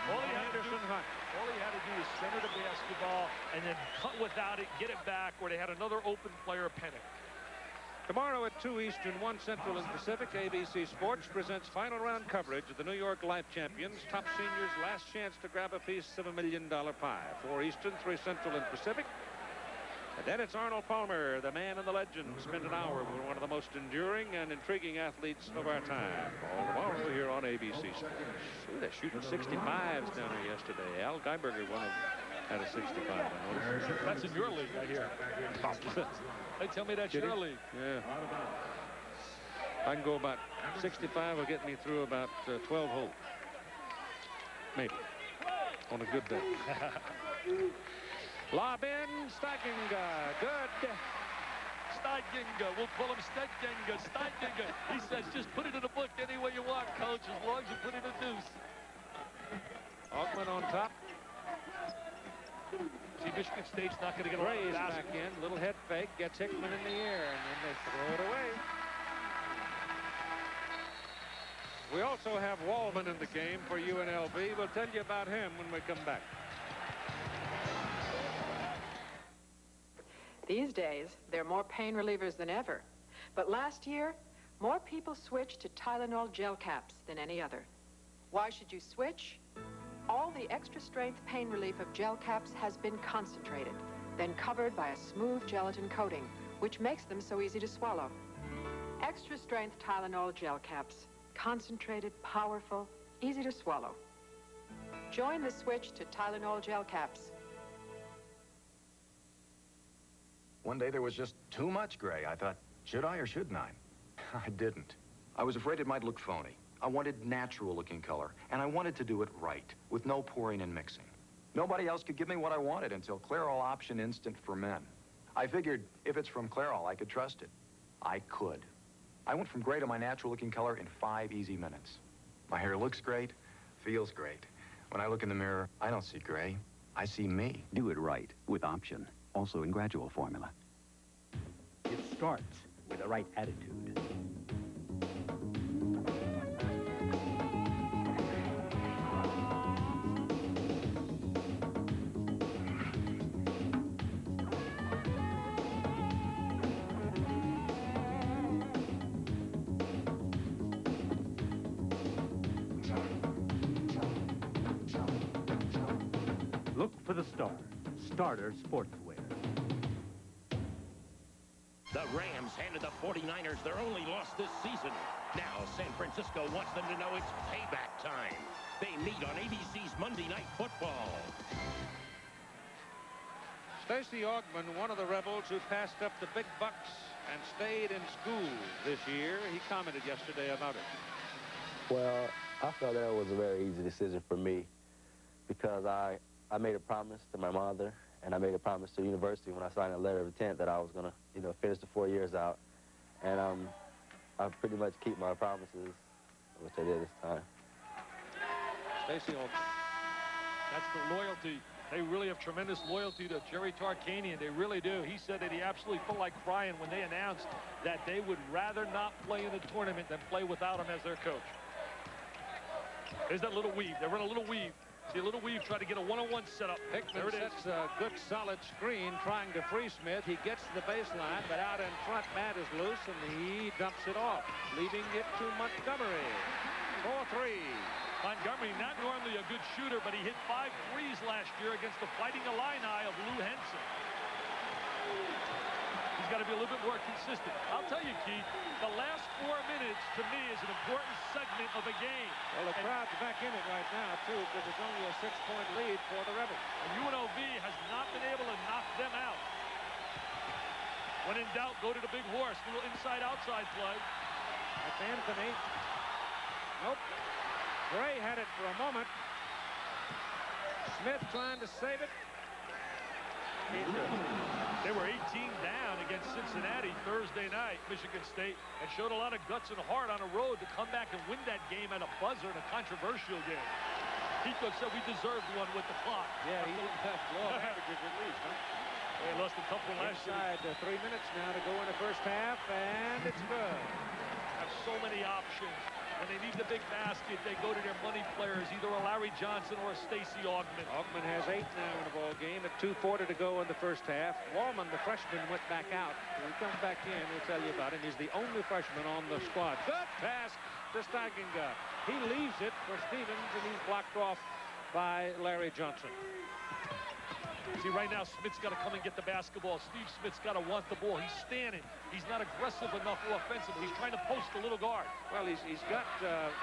All he had to do is center the basketball and then cut without it, get it back, where they had another open player, Pinnock. Tomorrow at 2 Eastern, 1 Central and Pacific, ABC Sports presents final round coverage of the New York Life Champions. Top seniors' last chance to grab a piece of $1 million pie. 4 Eastern, 3 Central and Pacific. And then it's Arnold Palmer, the man and the legend, spent an hour with one of the most enduring and intriguing athletes of our time. All tomorrow here on ABC Sports. Ooh, they're shooting 65s down there yesterday. Al Geiberger had a 65, I noticed. That's in your league, I hear. They tell me that's your league. Yeah. I can go about 65 will get me through about 12 holes. Maybe. On a good day. Lob in, Steigenga. Good. Steigenga. We'll call him Steigenga. Steigenga. He says, just put it in the book any way you want, coach, as long as you put it in a deuce. Augman on top. See, Michigan State's not going to get Gray's back in. Little head fake. Gets Hickman in the air, and then they throw it away. We also have Wallman in the game for UNLV. We'll tell you about him when we come back. These days, there are more pain relievers than ever. But last year, more people switched to Tylenol gel caps than any other. Why should you switch? All the extra strength pain relief of gel caps has been concentrated, then covered by a smooth gelatin coating, which makes them so easy to swallow. Extra strength Tylenol gel caps. Concentrated, powerful, easy to swallow. Join the switch to Tylenol gel caps. One day there was just too much gray. I thought, should I or shouldn't I? I didn't. I was afraid it might look phony. I wanted natural-looking color, and I wanted to do it right, with no pouring and mixing. Nobody else could give me what I wanted until Clairol Option Instant for Men. I figured if it's from Clairol, I could trust it. I could. I went from gray to my natural-looking color in 5 easy minutes. My hair looks great, feels great. When I look in the mirror, I don't see gray. I see me. Do it right with Option, also in gradual formula. It starts with the right attitude. Look for the star. Starter Sportswear. The Rams handed the 49ers their only loss this season. Now San Francisco wants them to know it's payback time. They meet on ABC's Monday Night Football. Stacey Augman, one of the Rebels who passed up the big bucks and stayed in school this year. He commented yesterday about it. Well, I felt that it was a very easy decision for me because I made a promise to my mother and I made a promise to the university when I signed a letter of intent that I was going to, finish the 4 years out. And I pretty much keep my promises, which I did this time. Stacey Augman. That's the loyalty. They really have tremendous loyalty to Jerry Tarkanian. They really do. He said that he absolutely felt like crying when they announced that they would rather not play in the tournament than play without him as their coach. There's that little weave. They run a little weave. See a little weave, try to get a one-on-one setup. Hickman sets a good solid screen trying to free Smith. He gets to the baseline, but out in front, Matt is loose, and he dumps it off, leaving it to Montgomery. 4-3. Montgomery, not normally a good shooter, but he hit 5 threes last year against the Fighting Illini of Lou Henson. He's got to be a little bit more consistent. I'll tell you, Keith, the last 4 minutes, to me, is an important segment of a game. Well, the crowd's back in it right now, too, because it's only a 6-point lead for the Rebels. And UNLV has not been able to knock them out. When in doubt, go to the big horse. A little inside-outside play. That's Anthony. Nope. Gray had it for a moment. Smith trying to save it. They were 18 down against Cincinnati Thursday night, Michigan State, and showed a lot of guts and heart on the road to come back and win that game at a buzzer in a controversial game. Pico said we deserved one with the clock. Yeah, he didn't have law averages at least, huh? They lost a tough one last year. Inside 3 minutes now to go in the first half, and it's good. Have so many options. When they need the big basket, they go to their money players, either a Larry Johnson or a Stacey Augman. Augman has 8 now in the ball game at 2:40 to go in the first half. Wallman, the freshman, went back out. When he comes back in, we'll tell you about him. He's the only freshman on the squad. Good pass to Steigenga. He leaves it for Stevens, and he's blocked off by Larry Johnson. See, right now, Smith's got to come and get the basketball. Steve Smith's got to want the ball. He's standing. He's not aggressive enough offensively. He's trying to post the little guard. Well, he's got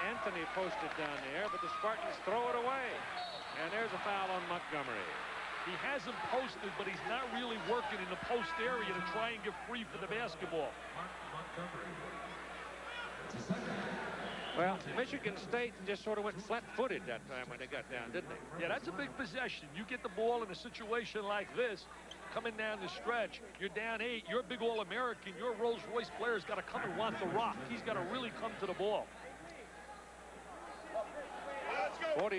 Anthony posted down there, but the Spartans throw it away. And there's a foul on Montgomery. He has him posted, but he's not really working in the post area to try and get free for the basketball. Well, Michigan State just sort of went flat-footed that time when they got down, didn't they? Yeah, that's a big possession. You get the ball in a situation like this, coming down the stretch, you're down 8, you're a big All-American, your Rolls-Royce player's got to come and want the rock. He's got to really come to the ball. 42-34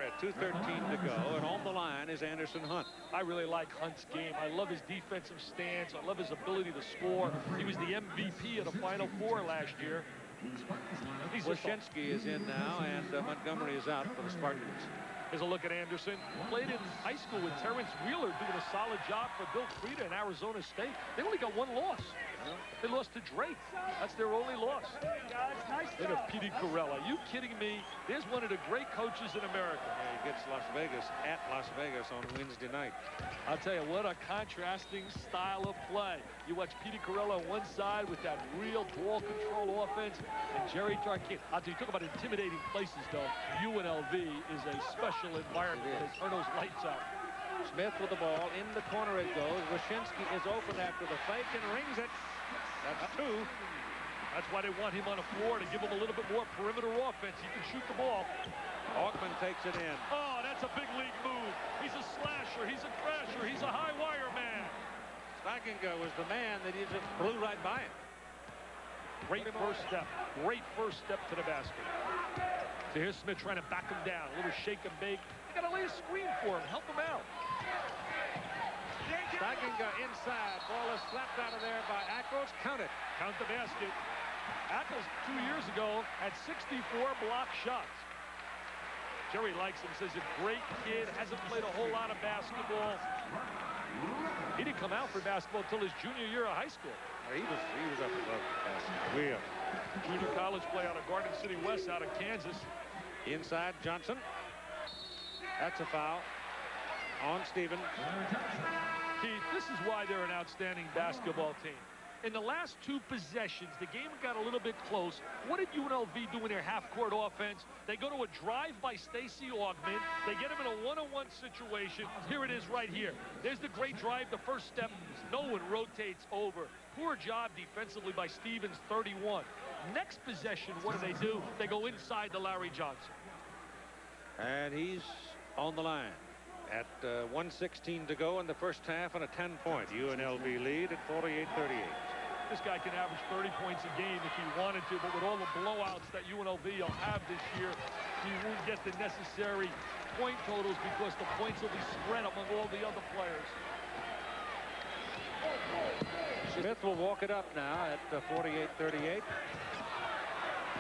at 2:13 to go, and on the line is Anderson Hunt. I really like Hunt's game. I love his defensive stance. I love his ability to score. He was the MVP of the Final Four last year. Wyshensky is in now, and Montgomery is out for the Spartans. Here's a look at Anderson. Played in high school with Terrence Wheeler, doing a solid job for Bill Freda in Arizona State. They only got 1 loss. They lost to Drake. That's their only loss. Look at Petey Corella. Are you kidding me? There's one of the great coaches in America. Yeah, he gets Las Vegas at Las Vegas on Wednesday night. I'll tell you, what a contrasting style of play. You watch Petey Corella on one side with that real ball control offense, and Jerry Tarkanian. I'll tell you, talk about intimidating places, though. UNLV is a special environment. They turn those lights out. Smith with the ball. In the corner it goes. Wyshensky is open after the fake and rings it. That's 2. That's why they want him on the floor, to give him a little bit more perimeter offense. He can shoot the ball. Augman takes it in. Oh, that's a big league move. He's a slasher. He's a crasher. He's a high wire man. Steigenga was the man that he just blew right by him. Great first step. Great first step to the basket. So here's Smith trying to back him down. A little shake and bake. They got to lay a screen for him. Help him out. Steigenga inside. Ball is slapped out of there by Ackles. Count it. Count the basket. Ackles 2 years ago had 64 block shots. Jerry likes him, says a great kid, hasn't played a whole lot of basketball. He didn't come out for basketball until his junior year of high school. He was up above basketball. Junior college play out of Garden City West, out of Kansas. Inside Johnson. That's a foul on Stevens. Keith, this is why they're an outstanding basketball team. In the last 2 possessions, the game got a little bit close. What did UNLV do in their half-court offense? They go to a drive by Stacey Augman. They get him in a one-on-one situation. Here it is right here. There's the great drive, the first step. No one rotates over. Poor job defensively by Stevens, 31. Next possession, what do? They go inside to Larry Johnson. And he's on the line. At 1:16 to go in the first half, and a 10-point UNLV lead at 48-38. This guy can average 30 points a game if he wanted to, but with all the blowouts that UNLV will have this year, he won't get the necessary point totals because the points will be spread among all the other players. Smith will walk it up now at 48-38.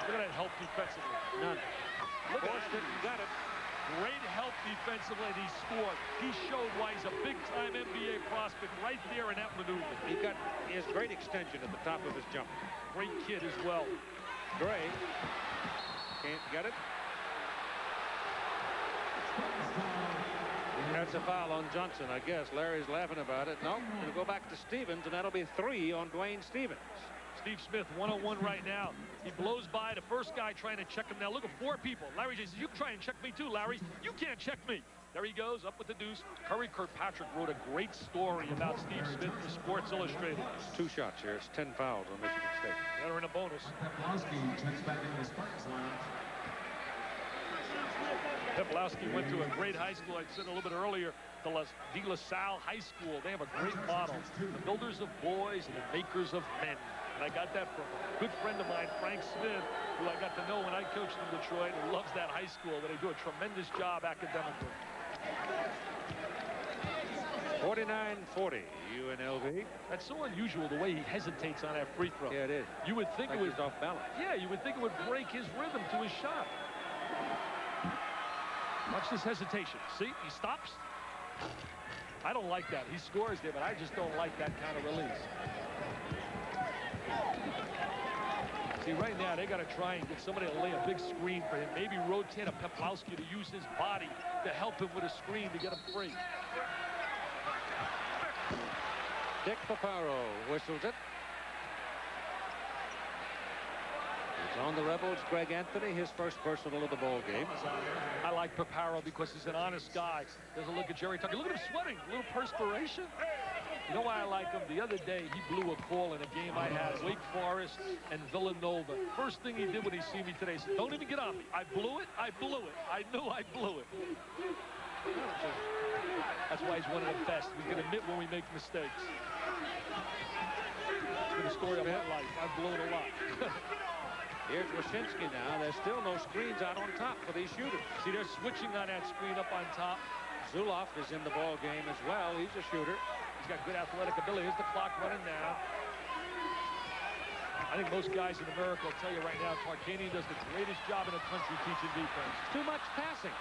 Look at that help defensively. None. Look Forced it, got it. Great defensively, and he scored. He showed why he's a big-time NBA prospect right there in that maneuver. He has great extension at the top of his jump. Great kid as well. Gray can't get it. That's a foul on Johnson, I guess. Larry's laughing about it. No, it'll go back to Stevens, and that'll be 3 on Dwayne Stevens. Steve Smith, 1-on-1 right now. He blows by the first guy trying to check him. Now look at 4 people. Larry J says, you try and check me too, Larry. You can't check me. There he goes, up with the deuce. Curry Kirkpatrick wrote a great story about Steve Smith for Sports Illustrated. 2 shots here. It's 10 fouls on Michigan State. They're in a bonus. Peplowski went to a great high school. I said a little bit earlier, the De La Salle High School. They have a great model. The builders of boys and the makers of men. And I got that from a good friend of mine, Frank Smith, who I got to know when I coached in Detroit, who loves that high school, but they do a tremendous job academically. 49-40, UNLV. That's so unusual the way he hesitates on that free throw. Yeah, it is. You would think like it was off balance. Yeah, you would think it would break his rhythm to his shot. Watch this hesitation. See, he stops. I don't like that. He scores there, but I just don't like that kind of release. See, right now, they got to try and get somebody to lay a big screen for him. Maybe rotate a Peplowski to use his body to help him with a screen to get him free. Dick Paparo whistles it. It's on the Rebels. Greg Anthony, his first personal of the ball game. I like Paparo because he's an honest guy. Doesn't look at Jerry Tucker. Look at him sweating. A little perspiration. You know why I like him? The other day, he blew a call in a game I had, Wake Forest and Villanova. First thing he did when he see me today, he said, don't even get on me. I blew it. I blew it. I knew I blew it. That's why he's one of the best. We can admit when we make mistakes. It's been a story of my life. I've blown a lot. Here's Wyszynski now. There's still no screens out on top for these shooters. See, they're switching on that screen up on top. Zuloff is in the ball game as well. He's a shooter. He's got good athletic ability. Here's the clock running now. I think most guys in America will tell you right now, Tarkanian does the greatest job in the country teaching defense. Too much passing.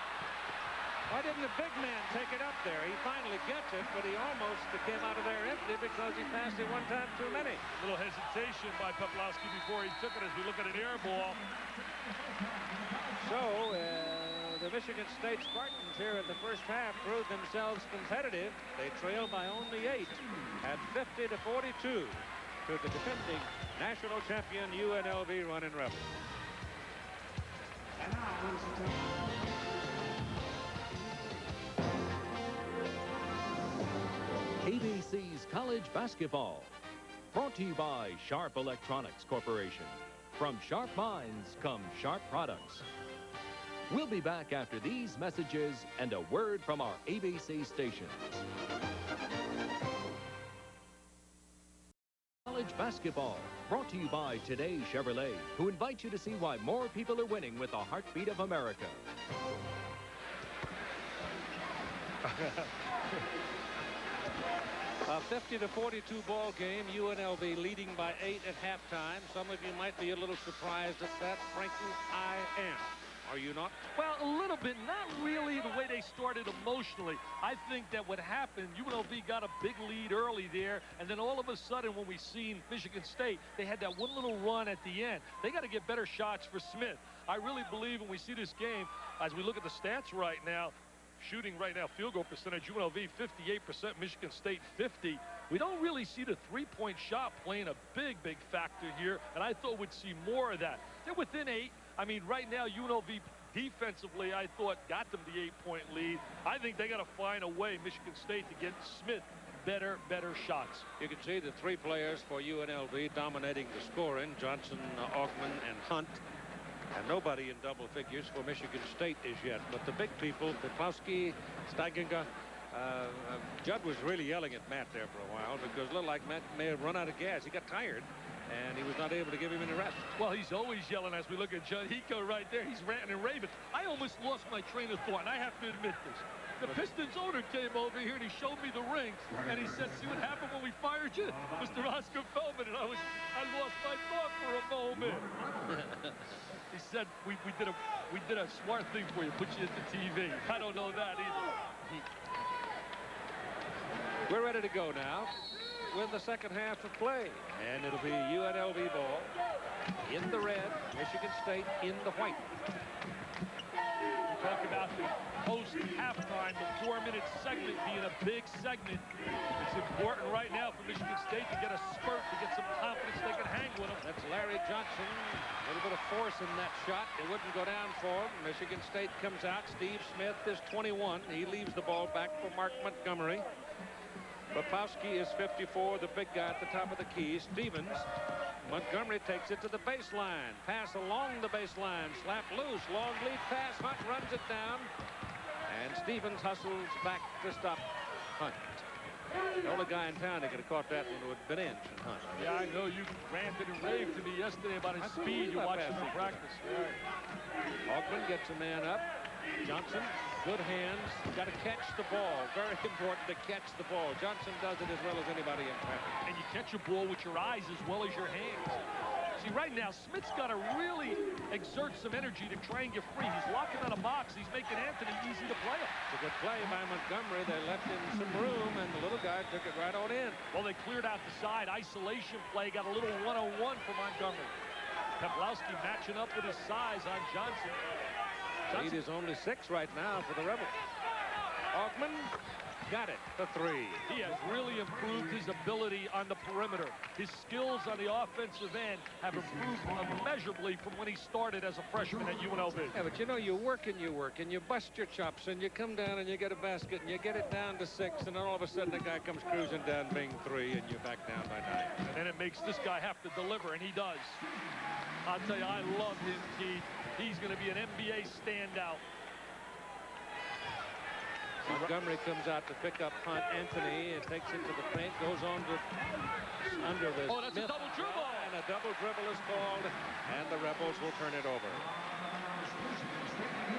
Why didn't the big man take it up there? He finally gets it, but he almost came out of there empty because he passed it one time too many. A little hesitation by Peplowski before he took it as we look at an air ball. So, the Michigan State Spartans here in the first half proved themselves competitive. They trailed by only 8 at 50-42 to the defending national champion UNLV Running Rebels. And now, ladies and gentlemen, ABC's College Basketball, brought to you by Sharp Electronics Corporation. From sharp minds come sharp products. We'll be back after these messages and a word from our ABC stations. College Basketball, brought to you by Today Chevrolet, who invite you to see why more people are winning with the heartbeat of America. A 50-42 ball game, UNLV leading by 8 at halftime. Some of you might be a little surprised at that. Frankly, I am. Are you not? Well, a little bit. Not really the way they started emotionally. I think that what happened, UNLV got a big lead early there, and then all of a sudden when we seen Michigan State, they had that one little run at the end. They got to get better shots for Smith. I really believe when we see this game, as we look at the stats right now, shooting right now, field goal percentage, UNLV 58%, Michigan State 50. We don't really see the three-point shot playing a big factor here, and I thought we'd see more of that. They're within 8. I mean, right now, UNLV defensively, I thought, got them the 8-point lead. I think they got to find a way, Michigan State, to get Smith better shots. You can see the 3 players for UNLV dominating the scoring, Johnson, Augman, and Hunt. And nobody in double figures for Michigan State as yet. But the big people, Peplowski, Steiginger, Judd was really yelling at Matt there for a while because it looked like Matt may have run out of gas. He got tired. and he was not able to give him any rest. Well, he's always yelling as we look at Judd Heathcote right there. He's ranting and raving. I almost lost my train of thought, and I have to admit this. The Pistons owner came over here and he showed me the rings, and he said, "See what happened when we fired you, Mr. Oscar Feldman?" And I lost my thought for a moment. He said, we did a smart thing for you, put you into TV. I don't know that either. We're ready to go now with the second half of play, and it'll be UNLV ball in the red, Michigan State in the white. Talk about the post-halftime, the 4-minute segment being a big segment. It's important right now for Michigan State to get a spurt, to get some confidence they can hang with them. That's Larry Johnson. A little bit of force in that shot. It wouldn't go down for him. Michigan State comes out. Steve Smith is 21. He leaves the ball back for Mark Montgomery. Popowski is 54, the big guy at the top of the key. Stevens. Montgomery takes it to the baseline. Pass along the baseline. Slap loose. Long lead pass. Hunt runs it down. And Stevens hustles back to stop Hunt. The only guy in town that could have caught that one would have been Inch and Hunt. Yeah, I know you ranted and raved to me yesterday about his speed. You watched him in practice. Augman gets a man up. Johnson, good hands. Got to catch the ball. Very important to catch the ball. Johnson does it as well as anybody in practice. And you catch a ball with your eyes as well as your hands. See, right now, Smith's got to really exert some energy to try and get free. He's locking on a box. He's making Anthony easy to play him. It's a good play by Montgomery. They left him some room, and the little guy took it right on in. Well, they cleared out the side. Isolation play. Got a little one-on-one for Montgomery. Peplowski matching up with his size on Johnson. Lead is only 6 right now for the Rebels. Augman got it, the 3. He has really improved his ability on the perimeter. His skills on the offensive end have improved immeasurably from when he started as a freshman at UNLV. Yeah, but you know, you work and you bust your chops, and you come down and you get a basket, and you get it down to 6, and then all of a sudden the guy comes cruising down being 3, and you're back down by 9. And then it makes this guy have to deliver, and he does. I'll tell you, I love him, Keith. He's going to be an NBA standout. Montgomery comes out to pick up Hunt. Anthony takes it to the paint, goes on to under the Oh, that's Smith. a double dribble. And a double dribble is called, and the Rebels will turn it over.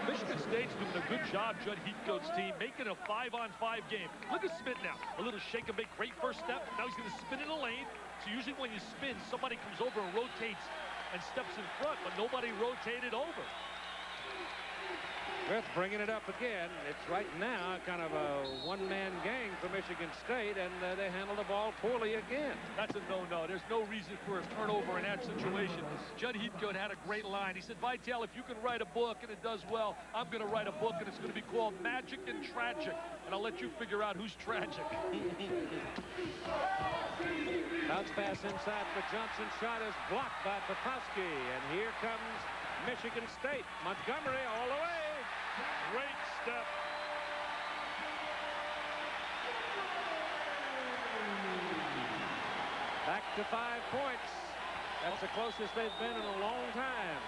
Michigan State's doing a good job, Judd Heathcote's team, making a 5-on-5 game. Look at Smith now. A little shake and bake, great first step. Now he's going to spin in the lane. So usually when you spin, somebody comes over and rotates and steps in front, but nobody rotated over. Smith bringing it up again. It's right now kind of a one-man gang for Michigan State, and they handle the ball poorly again. That's a no-no. There's no reason for a turnover in that situation. Judd Heathcote had a great line. He said, Vitale, if you can write a book and it does well, I'm going to write a book, and it's going to be called Magic and Tragic. And I'll let you figure out who's tragic. Bounce pass inside for Johnson. Shot is blocked by Popowski. And here comes Michigan State. Montgomery all the way. Great step. Back to 5 points. That's the closest they've been in a long time.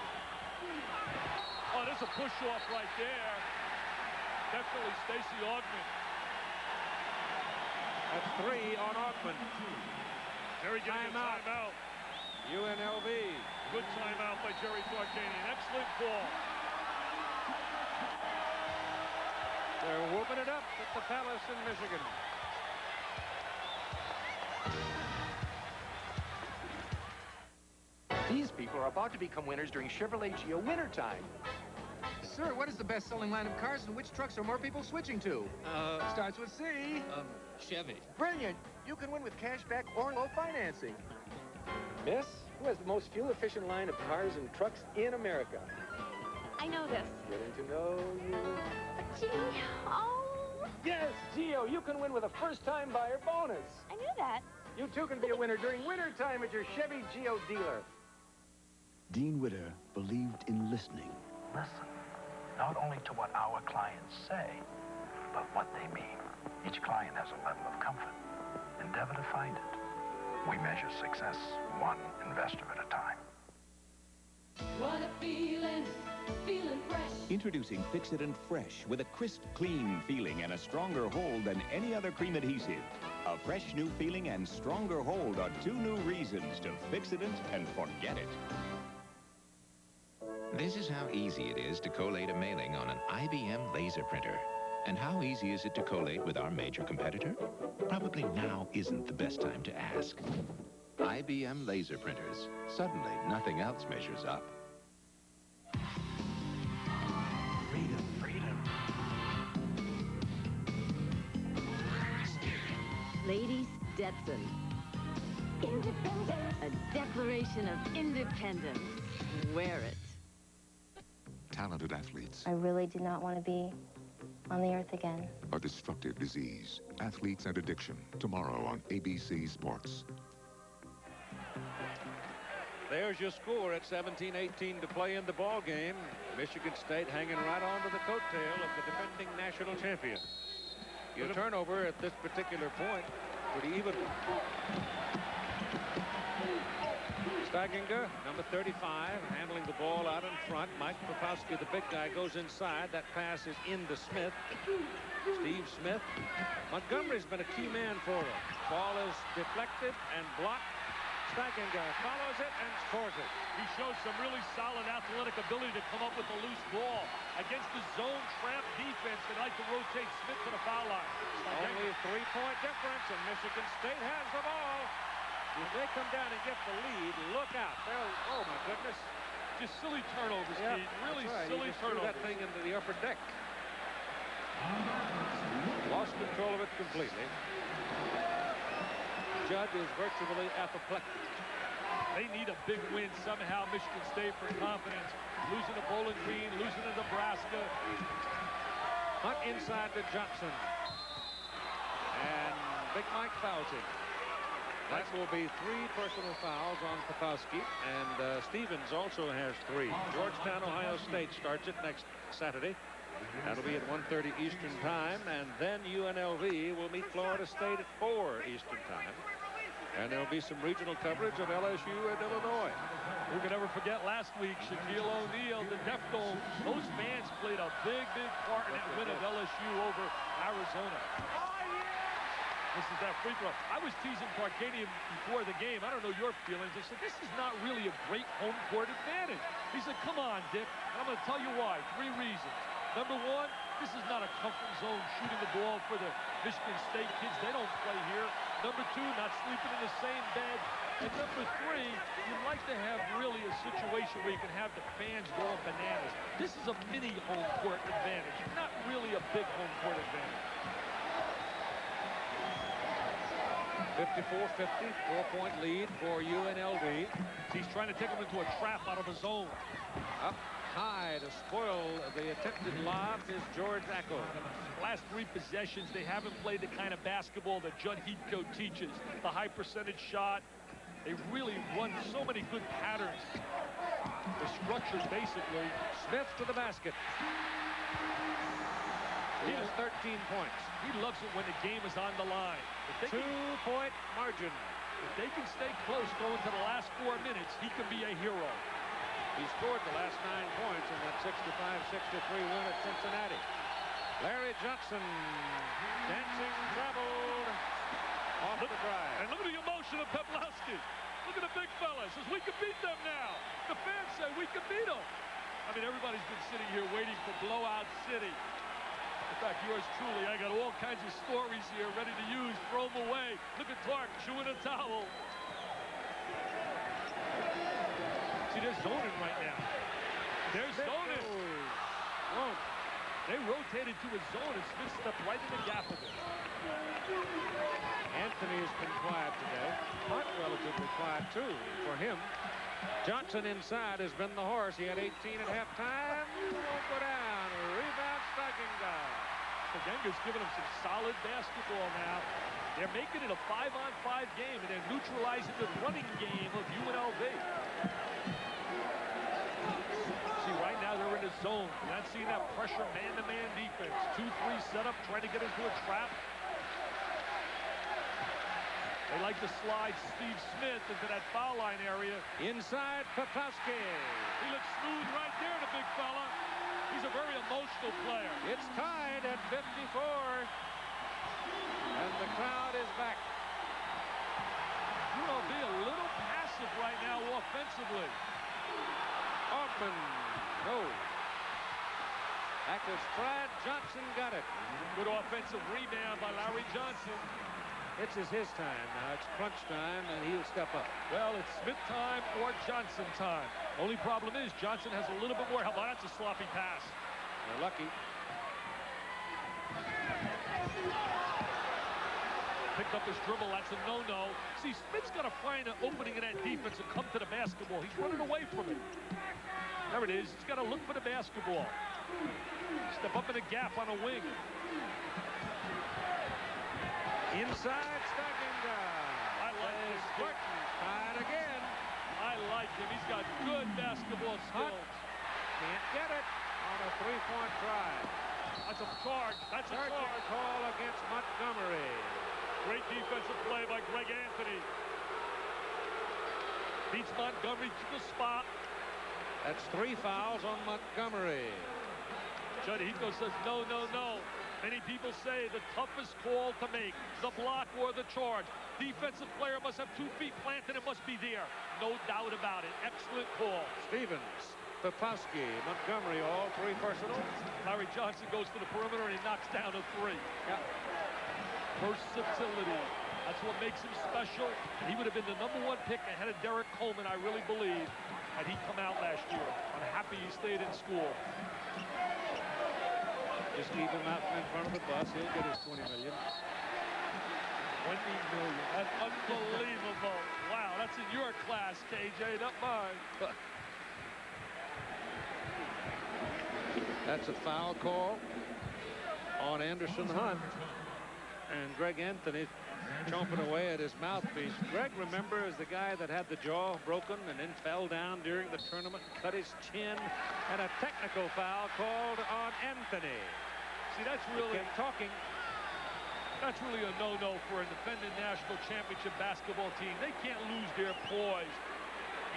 Oh, there's a push-off right there. Definitely Stacey Augman. That's 3 on Augman. Jerry getting a timeout. UNLV. Good timeout by Jerry Tarkanian. Excellent ball. They're whooping it up at the Palace in Michigan. These people are about to become winners during Chevrolet Geo Wintertime. Sir, what is the best-selling line of cars, and which trucks are more people switching to? Starts with C. Chevy. Brilliant. You can win with cashback or low financing. Miss, who has the most fuel-efficient line of cars and trucks in America? I know this. Getting to know you. Gee, oh. Yes, Geo, you can win with a first-time buyer bonus. I knew that. You too can be a winner during wintertime at your Chevy Geo dealer. Dean Witter believed in listening. Listen, not only to what our clients say, but what they mean. Each client has a level of comfort. Endeavor to find it. We measure success one investor at a time. What a feeling. Feeling fresh. Introducing Fix-It Fresh with a crisp, clean feeling and a stronger hold than any other cream adhesive. A fresh new feeling and stronger hold are 2 new reasons to fix it and forget it. This is how easy it is to collate a mailing on an IBM laser printer. And how easy is it to collate with our major competitor? Probably now isn't the best time to ask. IBM laser printers. Suddenly, nothing else measures up. Freedom, freedom. Lady Stetson. Independence. A declaration of independence. Wear it. Talented athletes. I really did not want to be on the earth again. A destructive disease. Athletes and addiction. Tomorrow on ABC Sports. There's your score at 17-18 to play in the ball game. Michigan State hanging right on to the coattail of the defending national champion. Your turnover at this particular point, pretty even. Steiginger, number 35, handling the ball out in front. Mike Popowski, the big guy, goes inside. That pass is into Smith. Steve Smith. Montgomery's been a key man for him. Ball is deflected and blocked. Steiginger follows it and scores it. He shows some really solid athletic ability to come up with a loose ball against the zone trap defense that like to rotate Smith to the foul line. Only a 3-point difference, and Michigan State has the ball. If they come down and get the lead, look out. Oh, my goodness. Just silly turnovers, Steve. Really right. silly Threw turnovers. that thing into the upper deck. Lost control of it completely. Judd is virtually apoplectic. They need a big win somehow, Michigan State, for confidence. Losing to Bowling Green, losing to Nebraska. Hunt inside to Johnson. And Big Mike fouls him. That will be 3 personal fouls on Popowski, and Stevens also has 3. Georgetown, Ohio State starts it next Saturday. That'll be at 1:30 Eastern Time, and then UNLV will meet Florida State at 4 Eastern Time. And there'll be some regional coverage of LSU and Illinois. Who can ever forget last week, Shaquille O'Neal, the Deftones. Those fans played a big, big part in that win of LSU over Arizona. This is that free throw. I was teasing Tarkanian before the game. I don't know your feelings. I said, this is not really a great home court advantage. He said, come on, Dick. And I'm going to tell you why. 3 reasons. Number 1, this is not a comfort zone shooting the ball for the Michigan State kids. They don't play here. Number 2, not sleeping in the same bed. And number 3, you'd like to have really a situation where you can have the fans going bananas. This is a mini home court advantage, not really a big home court advantage. 54-50, 4-point lead for UNLV. He's trying to take him into a trap out of a zone. Up high to spoil the attempted lob is George Acko. Last 3 possessions, they haven't played the kind of basketball that Judd Heathcote teaches. The high percentage shot. They really run so many good patterns. The structures, basically. Smith to the basket. He has 13 points. He loves it when the game is on the line. 2-point margin. If they can stay close going to the last 4 minutes, he can be a hero. He scored the last 9 points in that 65-63 win at Cincinnati. Larry Johnson dancing traveled off the drive. And look at the emotion of Peplowski. Look at the big fella. Says, we can beat them now. The fans say we can beat them. I mean, everybody's been sitting here waiting for Blowout City. In fact, yours truly, I got all kinds of stories here ready to use. Throw them away. Look at Clark chewing a towel. See, they're zoning right now. They're zoning. Oh, they rotated to a zone and Smith stepped right in the gap of it. Anthony has been quiet today. Hunt relatively quiet, too, for him. Johnson inside has been the horse. He had 18 at halftime. Won't go down. Rebound, Steiginger. Steiginger's giving him some solid basketball now. They're making it a 5-on-5 game, and they're neutralizing the running game of UNLV. See, right now they're in a zone. You're not seeing that pressure man-to-man defense. 2-3 setup, trying to get into a trap. They like to slide Steve Smith into that foul line area. Inside, Popowski. He looks smooth right there, the big fella. He's a very emotional player. It's tied at 54. And the crowd is back. UNLV a little passive right now offensively. Altman, no. That was Brad Johnson, got it. Good offensive rebound by Larry Johnson. It's his time now. It's crunch time, and he'll step up. Well, it's Smith time or Johnson time. Only problem is Johnson has a little bit more help. That's a sloppy pass. They're lucky. Picked up his dribble. That's a no-no. See, Smith's got to find an opening in that defense and come to the basketball. He's running away from it. There it is. He's got to look for the basketball. Step up in the gap on a wing. Inside, Stagginga. I like this. Tied again. I like him. He's got good basketball skills. Can't get it on a three-point try. That's a charge. That's a charge. Call against Montgomery. Great defensive play by Greg Anthony. Beats Montgomery to the spot. That's 3 fouls on Montgomery. Judd Heathcote says no, no, no. Many people say the toughest call to make, the block or the charge. Defensive player must have 2 feet planted and must be there. No doubt about it. Excellent call. Stevens, Popowski, Montgomery, all 3 personal. Larry Johnson goes to the perimeter and he knocks down a 3. Yeah. Versatility. That's what makes him special. And he would have been the #1 pick ahead of Derek Coleman, I really believe, had he come out last year. I'm happy he stayed in school. Just keep him out in front of the bus. He'll get his $20 million. $20 million. That's unbelievable. Wow, that's in your class, KJ, not mine. That's a foul call on Anderson Hunt. And Greg Anthony chomping away at his mouthpiece. Greg, remember, is the guy that had the jaw broken and then fell down during the tournament, cut his chin, and a technical foul called on Anthony. See, that's really talking. That's really a no-no for a defending national championship basketball team. They can't lose their poise.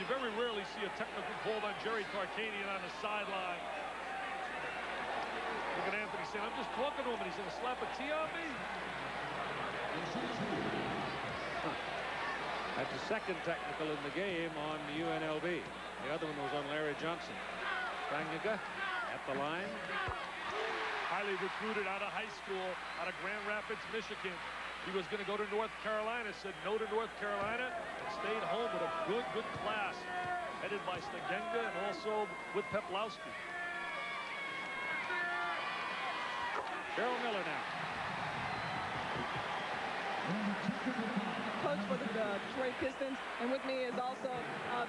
You very rarely see a technical called on Jerry Tarkanian on the sideline. Look at Anthony saying, I'm just talking to him, and he's going to slap a T on me. That's the second technical in the game on UNLV. The other one was on Larry Johnson. Stagginga at the line. Highly recruited out of high school, out of Grand Rapids, Michigan. He was going to go to North Carolina, said no to North Carolina, and stayed home with a good class, headed by Stagginga and also with Peplowski. Cheryl Miller now. Coach for the Detroit Pistons, and with me is also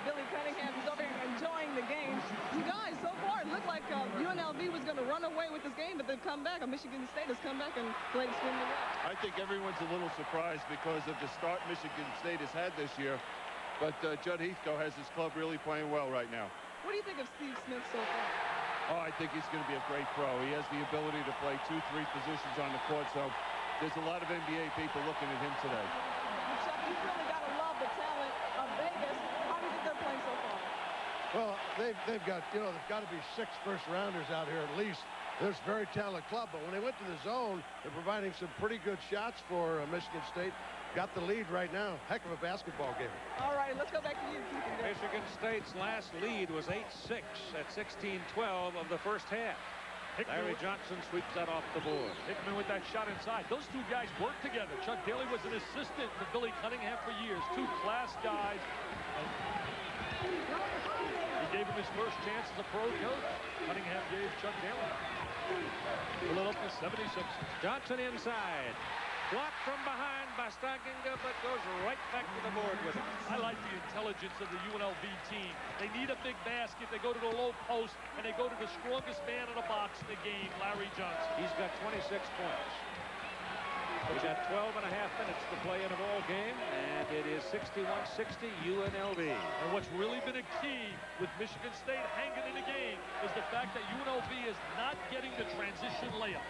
Billy Cunningham. He's over here enjoying the game. You guys, so far it looked like UNLV was going to run away with this game, but they've come back. Michigan State has come back and played extremely well. I think everyone's a little surprised because of the start Michigan State has had this year, but Judd Heathcote has his club really playing well right now. What do you think of Steve Smith so far? Oh, I think he's going to be a great pro. He has the ability to play 2-3 positions on the court, so there's a lot of NBA people looking at him today. Chuck, you really got to love the talent of Vegas. How do you think they're playing so far? Well, they've got, there's got to be 6 first-rounders out here at least. This very talented club, but when they went to the zone, they're providing some pretty good shots for Michigan State. Got the lead right now. Heck of a basketball game. All right, let's go back to you, Keith. Michigan State's last lead was 8-6 at 16-12 of the first half. Larry Johnson sweeps that off the board. Hickman with that shot inside. Those 2 guys work together. Chuck Daly was an assistant to Billy Cunningham for years. 2 class guys. He gave him his first chance as a pro coach. Cunningham gave Chuck Daly. Philadelphia 76. Johnson inside. Blocked from behind by Stagginga, but goes right back to the board with it. I like the intelligence of the UNLV team. They need a big basket. They go to the low post, and they go to the strongest man in the box in the game, Larry Johnson. He's got 26 points. We've got 12 and a half minutes to play in a ball game, and it is 61-60 UNLV. And what's really been a key with Michigan State hanging in the game is the fact that UNLV is not getting the transition layup.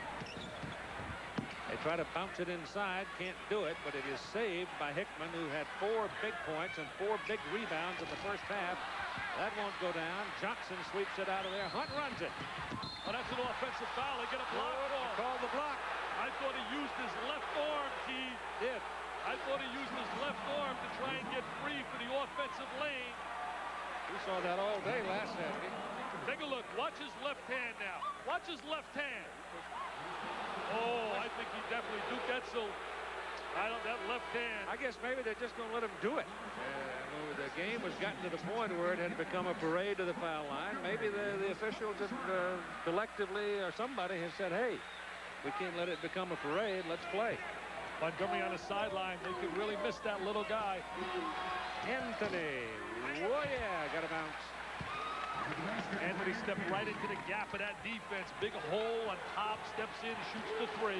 It's try to bounce it inside. Can't do it, but it is saved by Hickman, who had 4 big points and 4 big rebounds in the first half. That won't go down. Johnson sweeps it out of there. Hunt runs it. Oh, that's an offensive foul. They get a block ball. Call the block. I thought he used his left arm, Keith. Did. I thought he used his left arm to try and get free for the offensive lane. We saw that all day last Saturday. Take a look. Watch his left hand now. Watch his left hand. Oh, I think he definitely Duke Edsel. That left hand. I guess maybe they're just going to let him do it. The game has gotten to the point where it had become a parade to the foul line. Maybe the officials have, collectively or somebody has said, hey, we can't let it become a parade. Let's play. Montgomery on the sideline. They could really miss that little guy. Anthony. Oh, yeah. Got a bounce. Anthony stepped right into the gap of that defense. Big hole on top. Steps in, shoots the 3.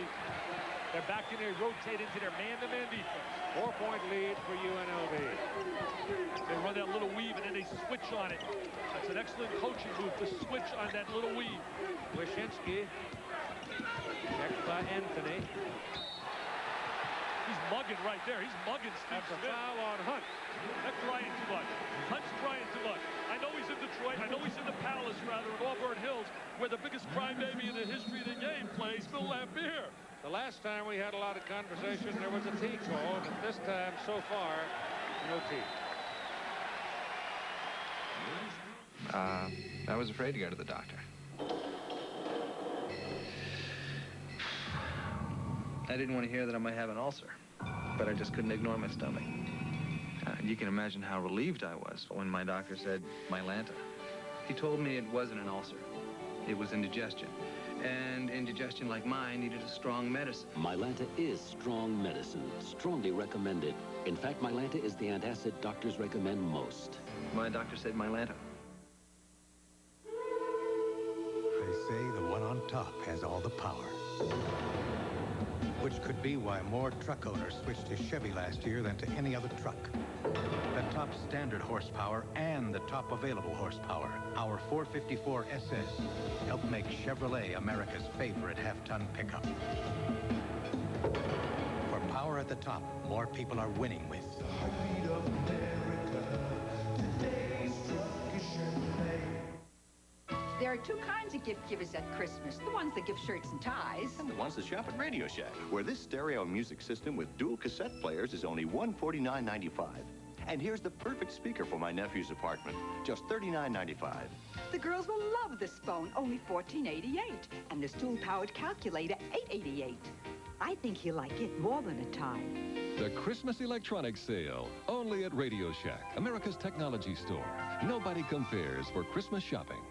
They're back in there, rotate into their man-to-man defense. 4-point lead for UNLV. They run that little weave, and then they switch on it. That's an excellent coaching move to switch on that little weave. Wyszynski. Checked by Anthony. He's mugging right there. He's mugging Steve That's a Smith. foul on Hunt. They're trying too much. Hunt's trying too much. I know he's in Detroit. I know he's in the Palace, rather, in Auburn Hills, where the biggest crybaby in the history of the game plays, Phil Lampier. The last time we had a lot of conversation, there was a tee call, but this time, so far, no tee. I was afraid to go to the doctor. I didn't want to hear that I might have an ulcer, but I just couldn't ignore my stomach. You can imagine how relieved I was when my doctor said Mylanta. He told me it wasn't an ulcer. It was indigestion. And indigestion like mine needed a strong medicine. Mylanta is strong medicine, strongly recommended. In fact, Mylanta is the antacid doctors recommend most. My doctor said Mylanta. They say the one on top has all the power. Which could be why more truck owners switched to Chevy last year than to any other truck. The top standard horsepower and the top available horsepower, our 454 SS, help make Chevrolet America's favorite half-ton pickup. For power at the top, more people are winning with. There are 2 kinds of gift givers at Christmas. The ones that give shirts and ties. And the ones that shop at Radio Shack, where this stereo music system with dual cassette players is only $149.95. And here's the perfect speaker for my nephew's apartment, just $39.95. The girls will love this phone, only $14.88. And this dual-powered calculator, $8.88. I think he'll like it more than a tie. The Christmas electronics sale, only at Radio Shack, America's technology store. Nobody compares for Christmas shopping.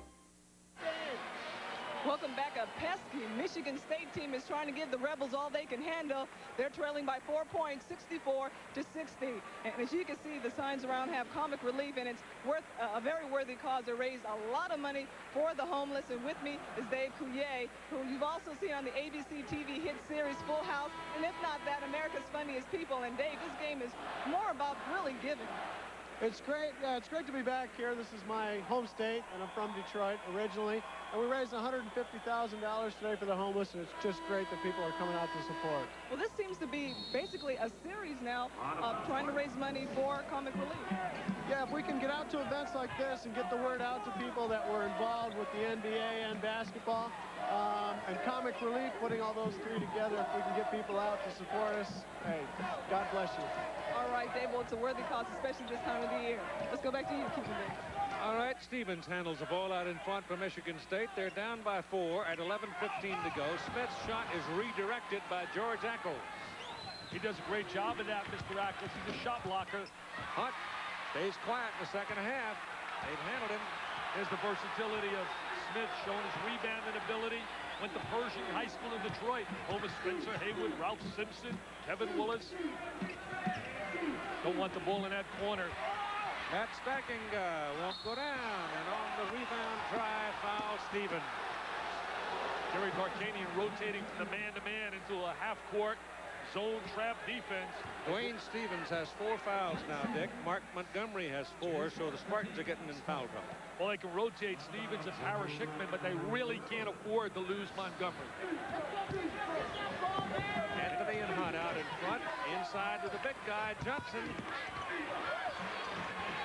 Welcome back. A pesky Michigan State team is trying to give the Rebels all they can handle. They're trailing by 4 points, 64-60. And as you can see, the signs around have comic relief, and it's worth a very worthy cause to raise a lot of money for the homeless. And with me is Dave Coulier, who you've also seen on the ABC TV hit series Full House, and if not that, America's Funniest People. And Dave, this game is more about really giving. It's great. Yeah, it's great to be back here. This is my home state, and I'm from Detroit originally. And we raised $150,000 today for the homeless, and it's just great that people are coming out to support. Well, this seems to be basically a series now of trying to raise money for comic relief. Yeah, if we can get out to events like this and get the word out to people that were involved with the NBA and basketball, and comic relief, putting all those 3 together, if we can get people out to support us, hey, God bless you. All right, Dave, well, it's a worthy cause, especially this time of the year. Let's go back to you, Keith. All right, Stevens handles the ball out in front for Michigan State. They're down by 4 at 11:15 to go. Smith's shot is redirected by George Ackles. He does a great job of that, Mr. Ackles. He's a shot blocker. Hunt stays quiet in the second half. They've handled him. There's the versatility of Smith showing his rebounding ability. Went to Pershing High School in Detroit. Home of Spencer Haywood, Ralph Simpson, Kevin Willis. Don't want the ball in that corner. That stacking won't go down. And on the rebound try, foul Stevens. Jerry Tarkanian rotating from the man-to-man into a half-court zone trap defense. Dwayne Stevens has 4 fouls now, Dick. Mark Montgomery has 4, so the Spartans are getting in foul trouble. Well, they can rotate Stevens and Parrish Hickman, but they really can't afford to lose Montgomery. And outside to the big guy, Johnson.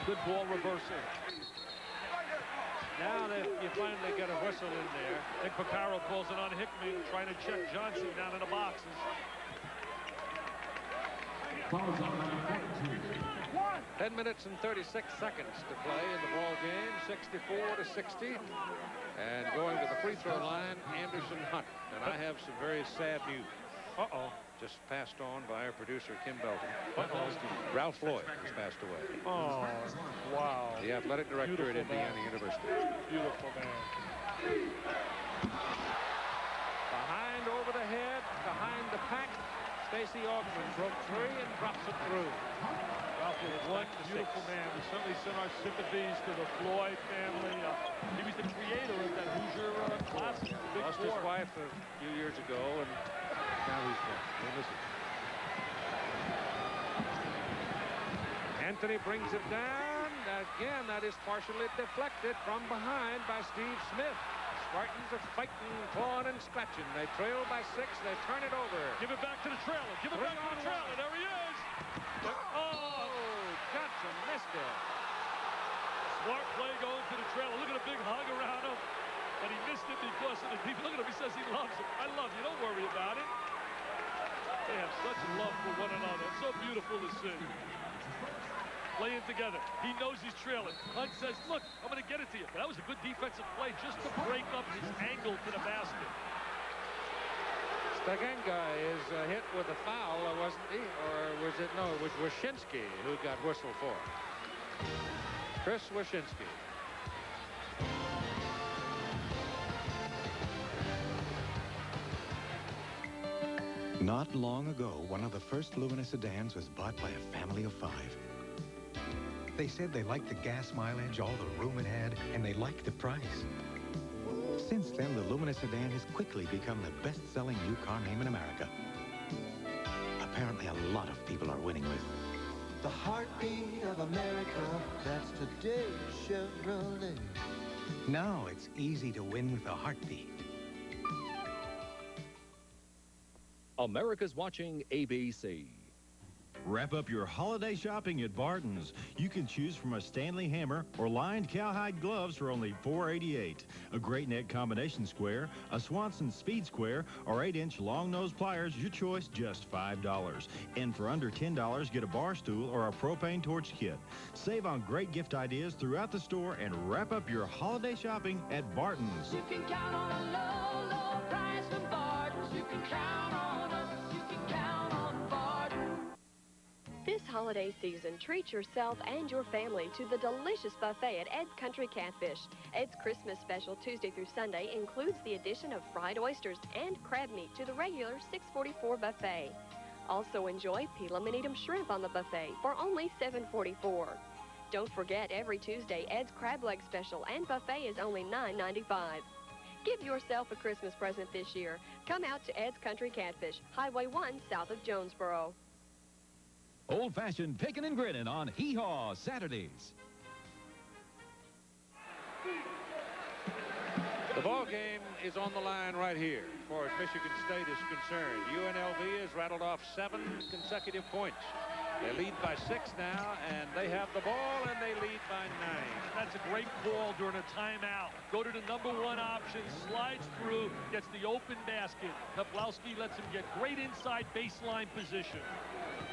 Good ball reversal. Now that you finally get a whistle in there. I think Picaro calls it on Hickman, trying to check Johnson down in the boxes. 10 minutes and 36 seconds to play in the ball game, 64-60. And going to the free throw line, Anderson Hunt. And I have some very sad news. Uh-oh. Just passed on by our producer, Kim Belton. Uh-oh. Ralph Lloyd has passed away. Oh, wow. The athletic director Beautiful at Indiana man. University. Beautiful man. Behind, over the head, behind the pack. Stacey Augman broke three and drops it through. Ralph was one beautiful man. We certainly send our sympathies to the Floyd family. He was the creator of that Hoosier classic, the Big Lost Four. his wife a few years ago, and now he's gone. We'll miss it. Anthony brings it down. Again, that is partially deflected from behind by Steve Smith. Spartans are fighting, clawing, and scratching. They trail by 6. They turn it over. Give it back to the trailer. Give it back to the trailer. There he is. Oh, Johnson missed it. Smart play going to the trailer. Look at a big hug around him. But he missed it because of the people. Look at him. He says he loves him. I love you. Don't worry about it. They have such love for one another. It's so beautiful to see. Playing together. He knows he's trailing. Hunt says, look, I'm going to get it to you. But that was a good defensive play just to break up his angle to the basket. Stagenga is hit with a foul, wasn't he? Or was it? No, it was Wyszynski who got whistled for. Chris Wyszynski. Not long ago, one of the first Lumina sedans was bought by a family of 5. They said they liked the gas mileage, all the room it had, and they liked the price. Since then, the Lumina sedan has quickly become the best-selling new car name in America. Apparently, a lot of people are winning with the heartbeat of America. That's today's Chevrolet. Now it's easy to win with a heartbeat. America's watching ABC. Wrap up your holiday shopping at Barton's. You can choose from a Stanley hammer or lined cowhide gloves for only $4.88. A great neck combination square, a Swanson speed square, or 8-inch long nose pliers, your choice, just $5. And for under $10, get a bar stool or a propane torch kit. Save on great gift ideas throughout the store and wrap up your holiday shopping at Barton's. You can count on a low, low price from Barton's. You can count on us. You can count on Barton's. This holiday season, treat yourself and your family to the delicious buffet at Ed's Country Catfish. Ed's Christmas special Tuesday through Sunday includes the addition of fried oysters and crab meat to the regular $6.44 buffet. Also enjoy Peel 'em and eat 'em shrimp on the buffet for only $7.44. Don't forget, every Tuesday, Ed's crab leg special and buffet is only $9.95. Give yourself a Christmas present this year. Come out to Ed's Country Catfish, Highway 1 south of Jonesboro. Old-fashioned pickin' and grinning on Hee-Haw Saturdays. The ball game is on the line right here, as far as Michigan State is concerned. UNLV has rattled off 7 consecutive points. They lead by 6 now, and they have the ball, and they lead by 9. That's a great call during a timeout. Go to the #1 option, slides through, gets the open basket. Toplowski lets him get great inside baseline position.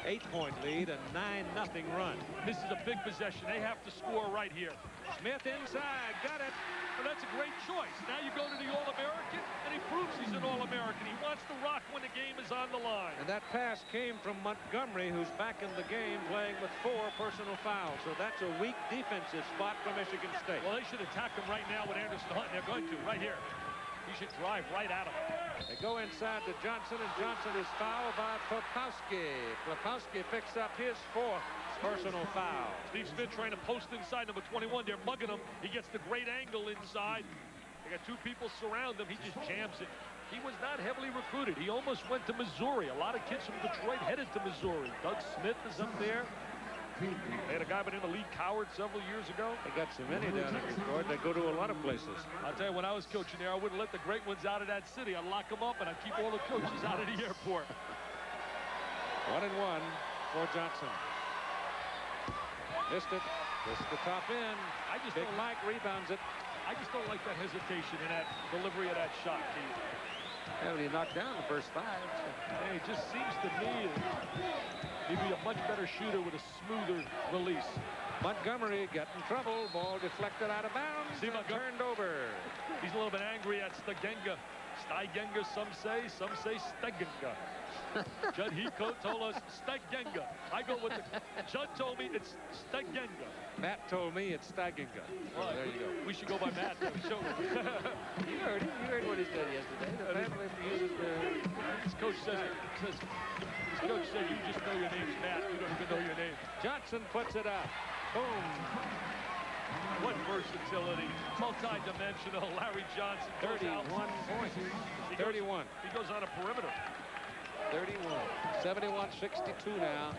8-point lead, a 9-0 run. This is a big possession. They have to score right here. Smith inside, got it. Well, that's a great choice. Now you go to the All-American, and he proves he's an All-American. He wants to rock when the game is on the line. And that pass came from Montgomery, who's back in the game playing with 4 personal fouls. So that's a weak defensive spot for Michigan State. Well, they should attack him right now with Anderson Hunt. They're going to, right here. He should drive right at him. They go inside to Johnson, and Johnson is fouled by Popowski. Popowski picks up his 4th personal foul. Steve Smith trying to post inside number 21. They're mugging him. He gets the great angle inside. They got 2 people surround him. He just jams it. He was not heavily recruited. He almost went to Missouri. A lot of kids from Detroit headed to Missouri. Doug Smith is up there. They had a guy by the name of Lee Coward several years ago. They got so many down in Detroit. They go to a lot of places. I'll tell you, when I was coaching there, I wouldn't let the great ones out of that city. I'd lock them up, and I'd keep all the coaches out of the airport. 1-1 for Johnson. Missed it. Missed the top end. Big Mike rebounds it. I just don't like that hesitation in that delivery of that shot, Keith. Yeah, but he knocked down the first 5. Hey, it just seems to me he'd be a much better shooter with a smoother release. Montgomery got in trouble. Ball deflected out of bounds. See, and turned over. He's a little bit angry at Stagenga. Steigenga, some say Stegenga. Judd Heathcote told us Stegenga. I go with Judd told me it's Stegenga. Matt told me it's Stegenga. Well, there you go. We should go by Matt. Show him. You heard him. You heard what he said yesterday. The family uses his coach says his coach said you just know your name's Matt. You don't even know your name. Johnson puts it out. Boom. What versatility. Multi-dimensional Larry Johnson. 31 points. 31. He goes on a perimeter. 31. 71-62 now.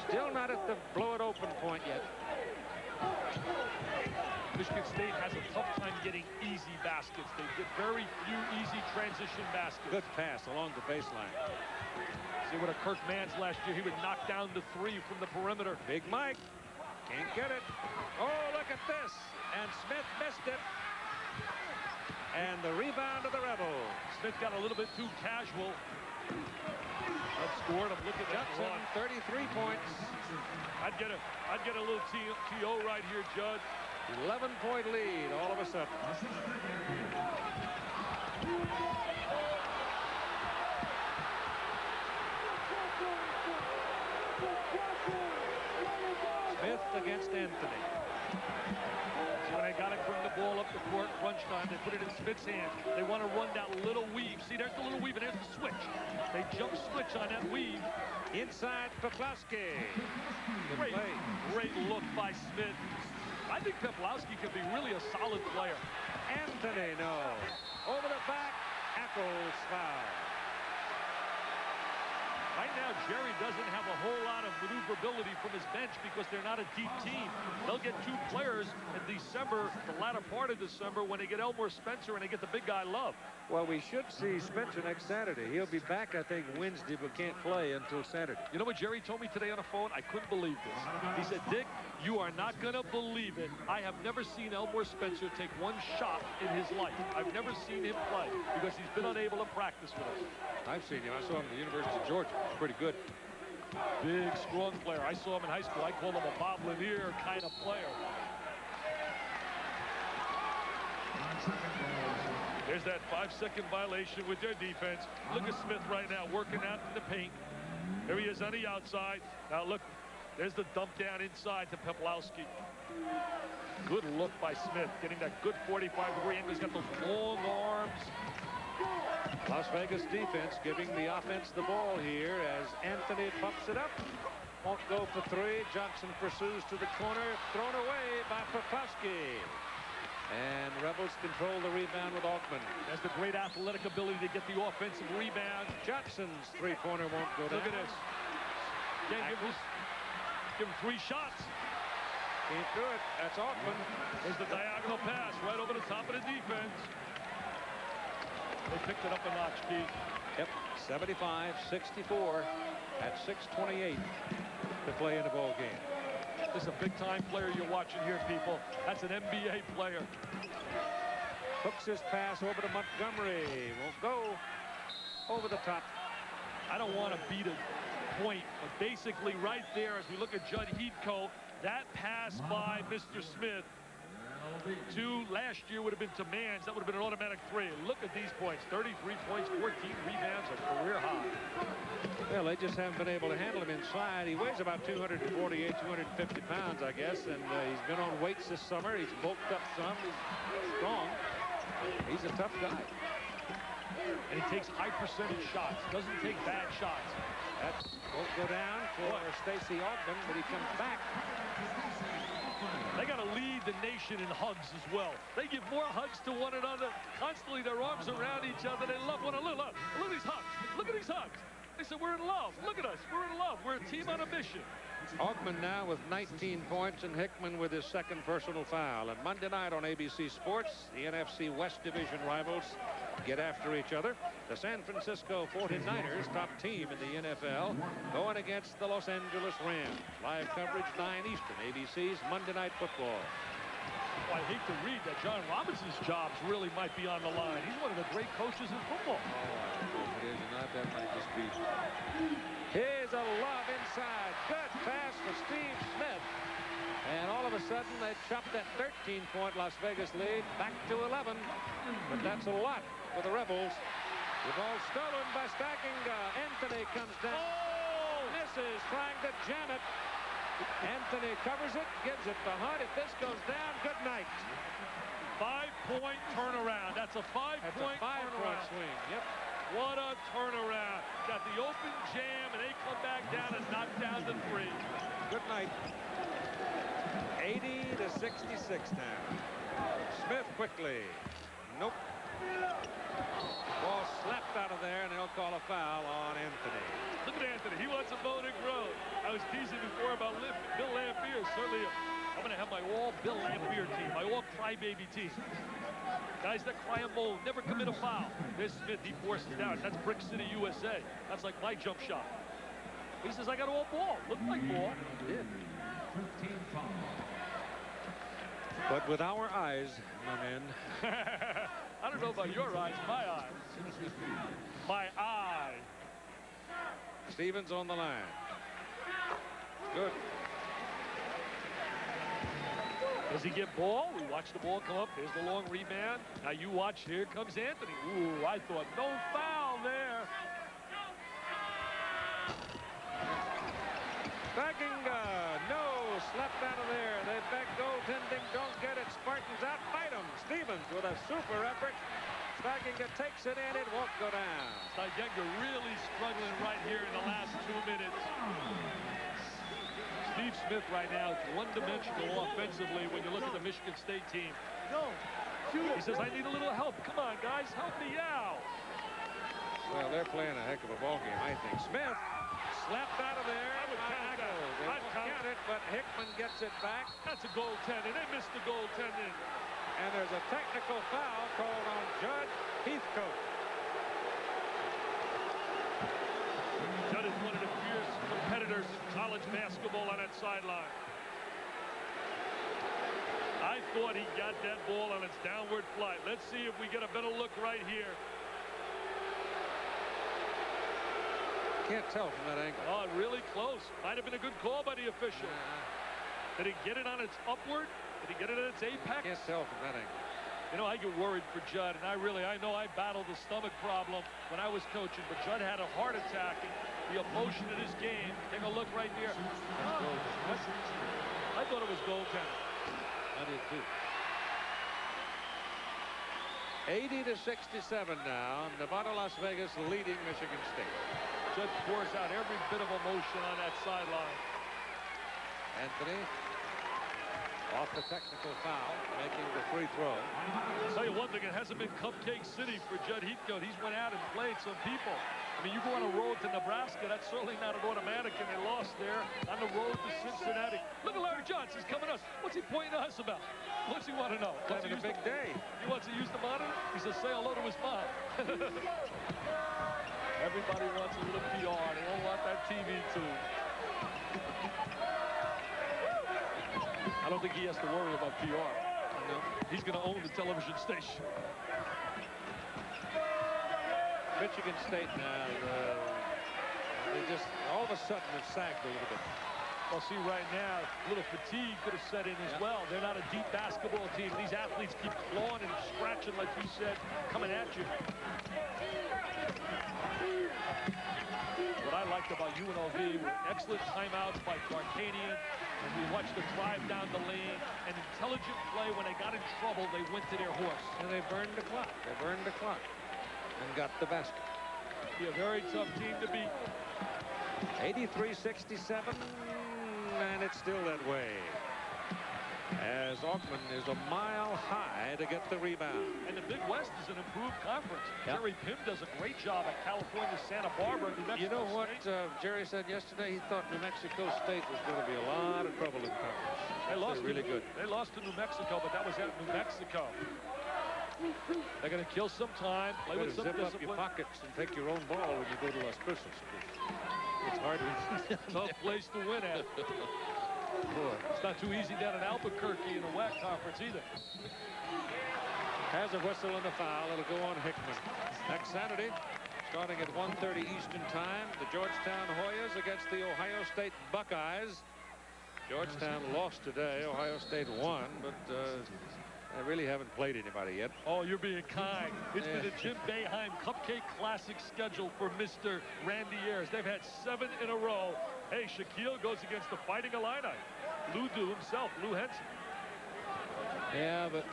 Still not at the blow it open point yet. Michigan State has a tough time getting easy baskets. They get very few easy transition baskets. Good pass along the baseline. See what a Kirk Mans last year. He would knock down the 3 from the perimeter. Big Mike. Can't get it. Oh, look at this. And Smith missed it. And the rebound of the Rebels. Smith got a little bit too casual. Outscored him. Look at Johnson, 33 points. I'd get a little TO right here, Judd. 11-point lead all of a sudden. Smith against Anthony. See, when they got to bring the ball up the court, crunch time, they put it in Smith's hand. They want to run that little weave. See, there's the little weave, and there's the switch. They jump switch on that weave. Inside Peplowski. Great look by Smith. I think Peplowski could be really a solid player. Anthony, no. Over the back, Ackles foul. Right now, Jerry doesn't have a whole lot of maneuverability from his bench because they're not a deep team. They'll get 2 players in December, the latter part of December, when they get Elmore Spencer and they get the big guy Love. Well, we should see Spencer next Saturday. He'll be back, I think, Wednesday, but can't play until Saturday. You know what Jerry told me today on the phone? I couldn't believe this. He said, Dick, you are not going to believe it. I have never seen Elmore Spencer take 1 shot in his life. I've never seen him play because he's been unable to practice with us. I've seen him. I saw him at the University of Georgia. Pretty good. Big, strong player. I saw him in high school. I called him a Bob Lanier kind of player. There's that 5-second violation with their defense. Look at Smith right now working out in the paint. There he is on the outside. Now look, there's the dump down inside to Peplowski. Good look by Smith, getting that good 45-degree angle. He's got those long arms. Las Vegas defense giving the offense the ball here as Anthony pumps it up. Won't go for 3. Johnson pursues to the corner. Thrown away by Peplowski. And Rebels control the rebound with Altman. That's the great athletic ability to get the offensive rebound. Johnson's 3-pointer won't go down. Look at this. Can't give him 3 shots. Can't do it. That's Altman. There's the diagonal pass right over the top of the defense. They picked it up a notch, Keith. Yep, 75-64 at 6:28 to play in the ball game. This is a big-time player you're watching here, people. That's an NBA player. Hooks his pass over to Montgomery. Won't go over the top. I don't want to beat a point, but basically right there, as we look at Judd Heathcote, that pass by Mr. Smith to last year would have been to Mans. That would have been an automatic 3. Look at these points. 33 points, 14 rebounds, a career high. Well, they just haven't been able to handle him inside. He weighs about 248, 250 pounds, I guess, and he's been on weights this summer. He's bulked up some. He's strong. He's a tough guy. And he takes high percentage shots. Doesn't take bad shots. That won't go down for Stacey Altman, but he comes back. They got to lead the nation in hugs as well. They give more hugs to one another. Constantly, their arms around each other. They love one another. Look at these hugs. Look at these hugs. They said, we're in love. Look at us. We're in love. We're a team on a mission. Altman now with 19 points and Hickman with his 2nd personal foul. And Monday night on ABC Sports, the NFC West Division rivals, get after each other. The San Francisco 49ers, top team in the NFL, going against the Los Angeles Rams. Live coverage 9 Eastern, ABC's Monday Night Football. Well, I hate to read that John Robinson's jobs really might be on the line. He's one of the great coaches in football. Oh, it is not. That might just be. Here's a lob inside. Good pass for Steve Smith. And all of a sudden, they chopped that 13-point Las Vegas lead back to 11. But that's a lot for the Rebels. The ball stolen by Stackinga. Anthony comes down. Oh! Misses, trying to jam it. Anthony covers it, gives it to Hunt. If this goes down, good night. 5-point turnaround. That's a 5-point turnaround. Swing. Yep. What a turnaround. Got the open jam, and they come back down and knock down the 3. Good night. 80-66 now. Smith quickly. Nope. Ball slapped out of there, and they'll call a foul on Anthony. Look at Anthony. He wants a voting road. I was teasing before about Bill Laimbeer. Certainly, I'm going to have my all-Bill Laimbeer team, my all-crybaby team. Guys that cry and moan, never commit a foul. There's Smith. He forces down. That's Brick City, USA. That's like my jump shot. He says, I got all ball. Looked like ball. He did. But with our eyes, my men. I don't know about your eyes, my eyes. My eye. Stevens on the line. Good. Does he get ball? We watch the ball come up. There's the long rebound. Now you watch. Here comes Anthony. Ooh, I thought no foul there. Stackinga, no, slapped out of there. They beg goaltending, don't get it. Spartans out, fight him. Stevens with a super effort. Stackinga takes it in, it won't go down. Stackinga really struggling right here in the last 2 minutes. Steve Smith right now is one-dimensional offensively when you look at the Michigan State team. He says, I need a little help. Come on, guys, help me out. Well, they're playing a heck of a ball game, I think. Smith slapped out of there. I would count that. They won't count it, but Hickman gets it back. That's a goaltending. They missed the goaltending. And there's a technical foul called on Judd Heathcote. Judd is one of the fierce competitors in college basketball on that sideline. I thought he got that ball on its downward flight. Let's see if we get a better look right here. Can't tell from that angle. Oh, really close. Might have been a good call by the official. Did he get it on its upward? Did he get it at its apex? Can't tell from that angle. You know, I get worried for Judd, and I know I battled a stomach problem when I was coaching, but Judd had a heart attack, and the emotion in his game. Take a look right there. I thought it was goaltending. I did too. 80-67 now. Nevada, Las Vegas leading Michigan State. Judd pours out every bit of emotion on that sideline. Anthony off the technical foul, making the free throw. I'll tell you one thing, it hasn't been Cupcake City for Judd Heathcote. He's went out and played some people. I mean, you go on a road to Nebraska, that's certainly not an automatic, and they lost there on the road to Cincinnati. Look at Larry Johnson's coming to us. What's he pointing to us about? What's he want to know? Having a big day. He wants to use the monitor? He says, say hello to his mom. Everybody wants a little PR. They all want that TV too. I don't think he has to worry about PR. No. He's going to own the television station. Michigan State now, they just, all of a sudden, it sagged a little bit. Well, see, right now, a little fatigue could have set in as well. They're not a deep basketball team. These athletes keep clawing and scratching, like you said, coming at you. What I liked about UNLV were excellent timeouts by Tarkanian. And we watched the drive down the lane. An intelligent play. When they got in trouble, they went to their horse. And they burned the clock. They burned the clock. And got the basket. Be a very tough team to beat. 83-67. And it's still that way. As Aukman is a mile high to get the rebound. And the Big West is an improved conference. Jerry Pym does a great job at California, Santa Barbara, New Mexico. You know what Jerry said yesterday? He thought New Mexico State was going to be a lot of trouble in conference. They lost really good. They lost to New Mexico, but that was at New Mexico. They're going to kill some time, play with some zip discipline. up your pockets and take your own ball when you go to Las Cruces. It's hard. Tough place to win at. Boy, it's not too easy down in Albuquerque in the WAC conference either. Has a whistle and a foul. It'll go on Hickman. Next Saturday, starting at 1:30 Eastern Time, the Georgetown Hoyas against the Ohio State Buckeyes. Georgetown lost today. Ohio State won, but they really haven't played anybody yet. Oh, you're being kind. It's been a Jim Boeheim Cupcake Classic schedule for Mr. Randy Ayers. They've had 7 in a row. Hey, Shaquille goes against the Fighting Illini. Lou Do himself, Lou Henson. Yeah, but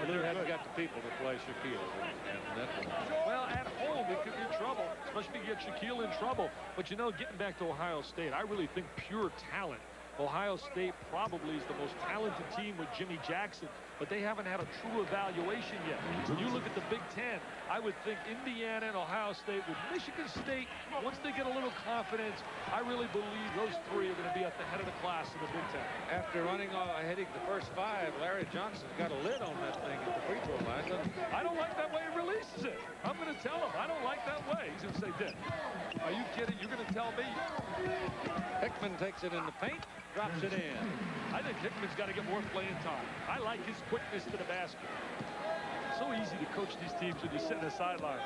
Lou hasn't got the people to play Shaquille. And that one. Well, at home, it could be trouble, especially if you get Shaquille in trouble. But, you know, getting back to Ohio State, I really think pure talent. Ohio State probably is the most talented team with Jimmy Jackson, but they haven't had a true evaluation yet. When you look at the Big Ten, I would think Indiana and Ohio State with Michigan State, once they get a little confidence, I really believe those 3 are going to be at the head of the class in the Big Ten. After hitting the first 5, Larry Johnson got a lid on that thing at the free throw line. I don't like that way he releases it. I'm going to tell him, I don't like that way. He's going to say, Dick, are you kidding? You're going to tell me? Hickman takes it in the paint, drops it in. I think Hickman's got to get more playing time. I like his quickness to the basket. So easy to coach these teams when you sit in the sideline.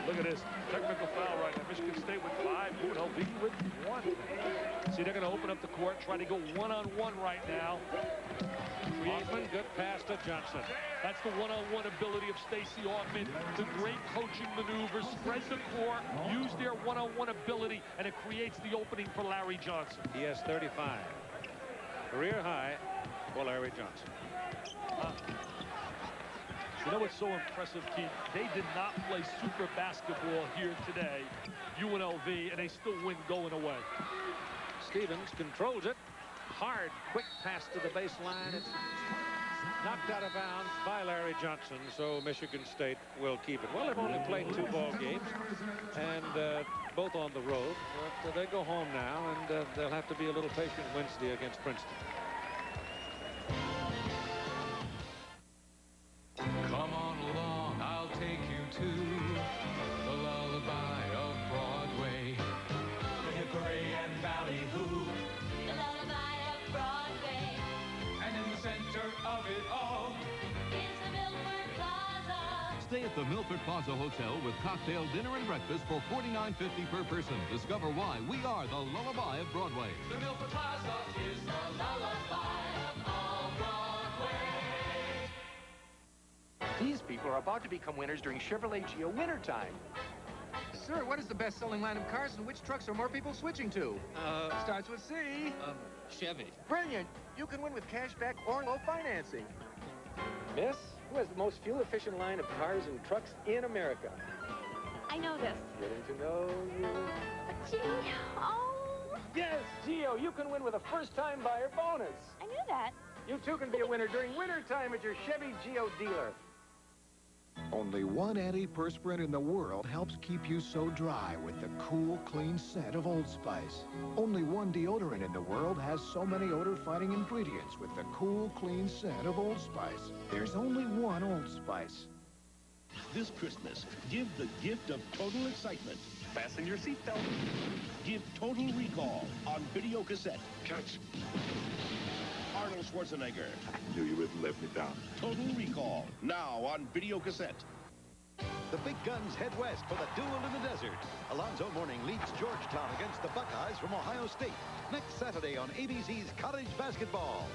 Look at this. Technical foul right now. Michigan State with 5, UNLV with 1. See, they're going to open up the court, try to go one-on-one right now. Hoffman, good pass to Johnson. That's the one-on-one ability of Stacey Hoffman. The great coaching maneuver, spread the court, use their one-on-one ability, and it creates the opening for Larry Johnson. He has 35. Career high for Larry Johnson. You know what's so impressive, Keith? They did not play super basketball here today, UNLV, and they still win going away. Stevens controls it. Hard, quick pass to the baseline. It's knocked out of bounds by Larry Johnson, so Michigan State will keep it. Well, they've only played 2 ball games, and both on the road. But they go home now, and they'll have to be a little patient Wednesday against Princeton. Come on along, I'll take you to the lullaby of Broadway. The Hickory and Ballyhoo. The lullaby of Broadway. And in the center of it all is the Milford Plaza. Stay at the Milford Plaza Hotel with cocktail dinner and breakfast for $49.50 per person. Discover why we are the lullaby of Broadway. The Milford Plaza is the lullaby of all Broadway. These people are about to become winners during Chevrolet Geo Wintertime. Sir, what is the best-selling line of cars and which trucks are more people switching to? Starts with C. Chevy. Brilliant. You can win with cashback or low financing. Miss, who has the most fuel-efficient line of cars and trucks in America? I know this. Getting to know you. Gee, oh. Yes, Geo, you can win with a first-time buyer bonus. I knew that. You too can be a winner during wintertime at your Chevy Geo dealer. Only one antiperspirant in the world helps keep you so dry with the cool, clean scent of Old Spice. Only one deodorant in the world has so many odor-fighting ingredients with the cool, clean scent of Old Spice. There's only one Old Spice. This Christmas, give the gift of total excitement. Fasten your seatbelt. Give Total Recall on video cassette. Catch. Arnold Schwarzenegger. I knew you wouldn't let me down. Total Recall, now on video cassette. The big guns head west for the duel in the desert. Alonzo Mourning leads Georgetown against the Buckeyes from Ohio State. Next Saturday on ABC's College Basketball.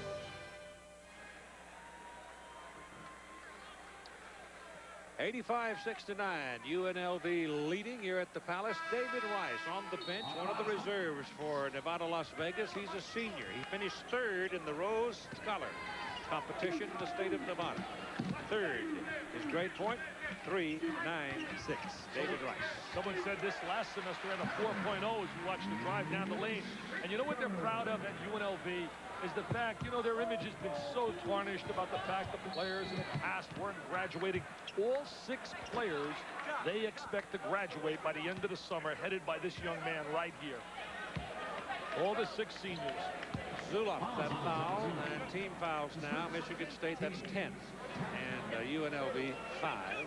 $85-69, UNLV leading here at the Palace. David Rice on the bench, one of the reserves for Nevada, Las Vegas. He's a senior. He finished 3rd in the Rose Scholar competition in the state of Nevada. 3rd. His grade point, 3.96. David Rice. Someone said this last semester at a 4.0 as you watch the drive down the lane. And you know what they're proud of at UNLV? Is the fact, you know, their image has been so tarnished about the fact that players in the past weren't graduating. All 6 players, they expect to graduate by the end of the summer, headed by this young man right here. All the 6 seniors. Zuloff, that foul, and team fouls now. Michigan State, that's 10. And UNLV, 5.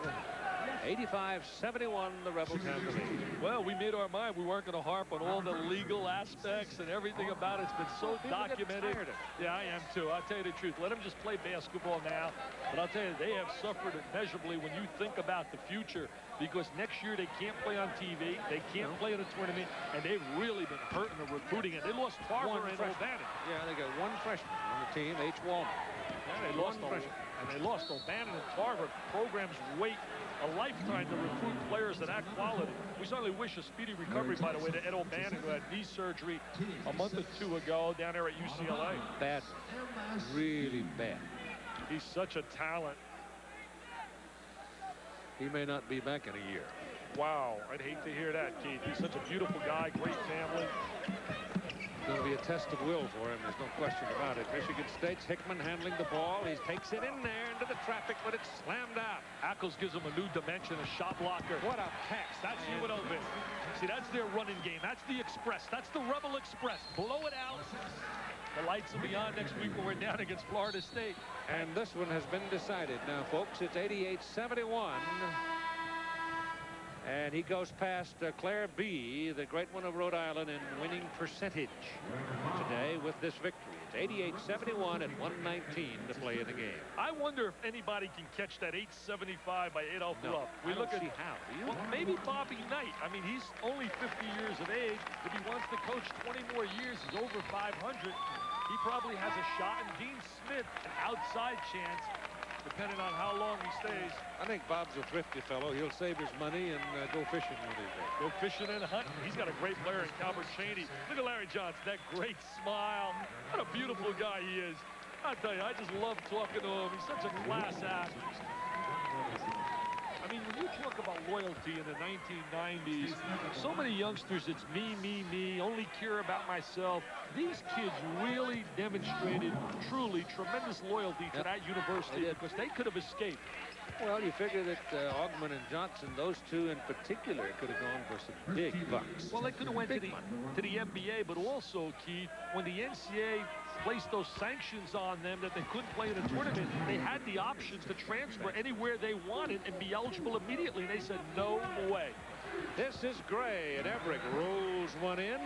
85-71, the Rebels have the lead. Well, we made our mind. We weren't going to harp on all the legal aspects and everything about it. It's been so documented. Yeah, I am too. I'll tell you the truth. Let them just play basketball now. But I'll tell you, they have suffered immeasurably when you think about the future, because next year they can't play on TV. They can't play in a tournament, and they've really been hurting the recruiting. And they lost Tarver and O'Bannon. Yeah, they got one freshman on the team, H. Wallman. Yeah, they lost O'Bannon and Tarver. Programs wait a lifetime to recruit players of that quality. We certainly wish a speedy recovery, by the way, to Ed O'Bannon, who had knee surgery a month or two ago down there at UCLA. Bad. Really bad. He's such a talent. He may not be back in a year. Wow, I'd hate to hear that, Keith. He's such a beautiful guy, great family. Going to be a test of will for him. There's no question about it. Michigan State's Hickman handling the ball. He takes it in there into the traffic, but it's slammed out. Ackles gives him a new dimension, a shot blocker. What a pass. That's UNLV. See, that's their running game. That's the Express. That's the Rebel Express. Blow it out. The lights will be on next week when we're down against Florida State. And this one has been decided now, folks. It's 88-71. And he goes past Claire B., the great one of Rhode Island, in winning percentage today with this victory. It's 88-71 and 119 to play in the game. I wonder if anybody can catch that 875 by Adolph Rupp. We look at how. Well, maybe Bobby Knight. I mean, he's only 50 years of age. If he wants to coach 20 more years, he's over 500. He probably has a shot. And Dean Smith, an outside chance, depending on how long he stays. I think Bob's a thrifty fellow. He'll save his money and go fishing with his day. Go fishing and hunting. He's got a great player in Calvert Cheney. Look at Larry Johnson, that great smile. What a beautiful guy he is. I'll tell you, I just love talking to him. He's such a class act. I mean, when you talk about loyalty in the 1990s, so many youngsters, it's me, me, me, only care about myself. These kids really demonstrated truly tremendous loyalty to that university because they could have escaped. Well, you figure that Augman and Johnson, those two in particular, could have gone for some big bucks. Well, they could have went to the NBA, but also, Keith, when the NCAA placed those sanctions on them that they couldn't play in a tournament, they had the options to transfer anywhere they wanted and be eligible immediately. And they said, no way. This is Gray, and Everett rolls one in.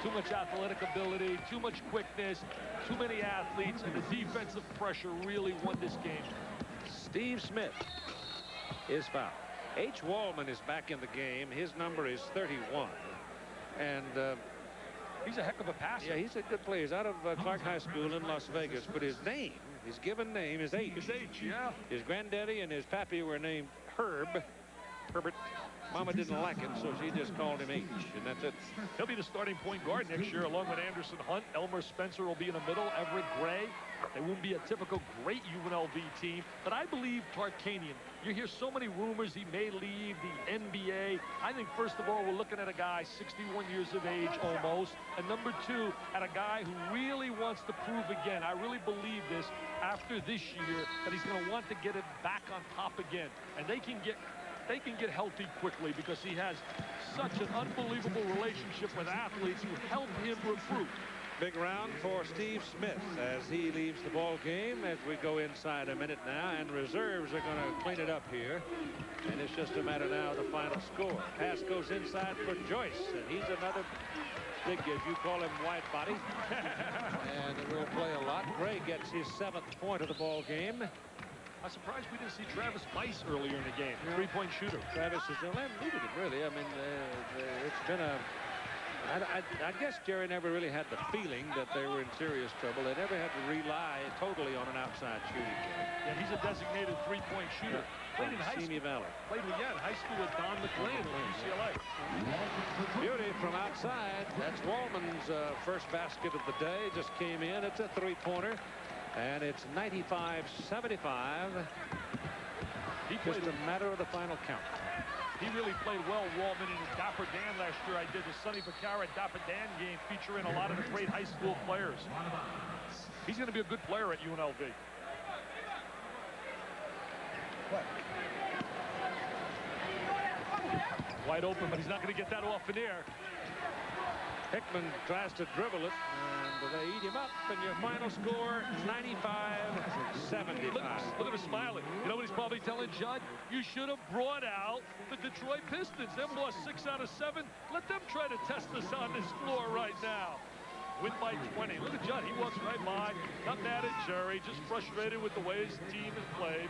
Too much athletic ability, too much quickness, too many athletes, and the defensive pressure really won this game. Steve Smith is fouled. H. Wallman is back in the game. His number is 31. And he's a heck of a passer. Yeah, he's a good player. He's out of Clark High School in Las Vegas. But his name, his given name is H. His H, yeah. His granddaddy and his pappy were named Herbert. Mama didn't like him, so she just called him H, and that's it. He'll be the starting point guard next year, along with Anderson Hunt. Elmer Spencer will be in the middle. Everett Gray. They won't be a typical great UNLV team, but I believe Tarkanian. You hear so many rumors he may leave the NBA. I think, first of all, we're looking at a guy 61 years of age almost, and number two, at a guy who really wants to prove again. I really believe this after this year, that he's going to want to get it back on top again, and they can get healthy quickly because he has such an unbelievable relationship with athletes who help him recruit. Big round for Steve Smith as he leaves the ball game as we go inside a minute now, and reserves are going to clean it up here, and it's just a matter now of the final score. Pass goes inside for Joyce, and he's another big, as you call him, wide body, and will play a lot. Gray gets his 7th point of the ball game. I'm surprised we didn't see Travis Bice earlier in the game. Three-point shooter. Travis has needed him, really. I mean, it's been a... I guess Jerry never really had the feeling that they were in serious trouble. They never had to rely totally on an outside shooting game. Yeah, he's a designated three-point shooter. Played in high school. Valley. Played in high school with Don McLean at UCLA. Beauty from outside. That's Wallman's first basket of the day. Just came in. It's a three-pointer. And it's 95-75. Just a matter of the final count. He really played well, Wallman, in the Dapper Dan last year. I did the Sonny Vaccaro Dapper Dan game featuring a lot of the great high school players. He's going to be a good player at UNLV. Wide open, but he's not going to get that off in air. Hickman tries to dribble it, and they eat him up, and your final score, 95-75. Look at him smiling. You know what he's probably telling Judd? You should have brought out the Detroit Pistons. They've lost 6 out of 7. Let them try to test us on this floor right now. Win by 20. Look at Judd. He walks right by. Not mad at Jerry. Just frustrated with the way his team has played.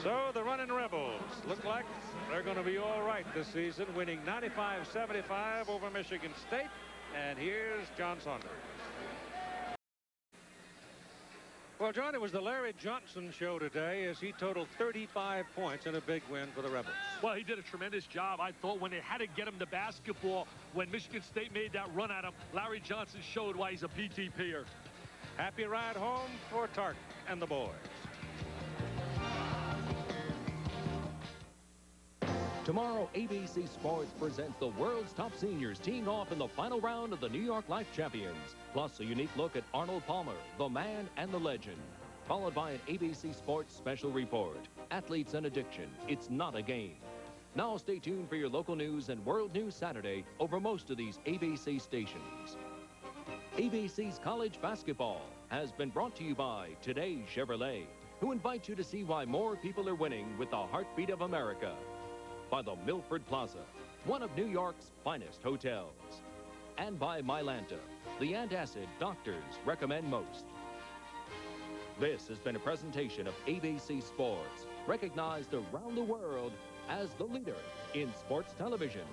So the running Rebels look like they're going to be all right this season, winning 95-75 over Michigan State. And here's John Saunders. Well, John, it was the Larry Johnson show today as he totaled 35 points in a big win for the Rebels. Well, he did a tremendous job. I thought when they had to get him to basketball, when Michigan State made that run at him, Larry Johnson showed why he's a PTPer. Happy ride home for Tark and the boys. Tomorrow, ABC Sports presents the world's top seniors teeing off in the final round of the New York Life Champions. Plus, a unique look at Arnold Palmer, the man and the legend. Followed by an ABC Sports special report. Athletes and addiction, it's not a game. Now stay tuned for your local news and World News Saturday over most of these ABC stations. ABC's College Basketball has been brought to you by Today Chevrolet, who invite you to see why more people are winning with the heartbeat of America. By the Milford Plaza, one of New York's finest hotels. And by Mylanta, the antacid doctors recommend most. This has been a presentation of ABC Sports, recognized around the world as the leader in sports television.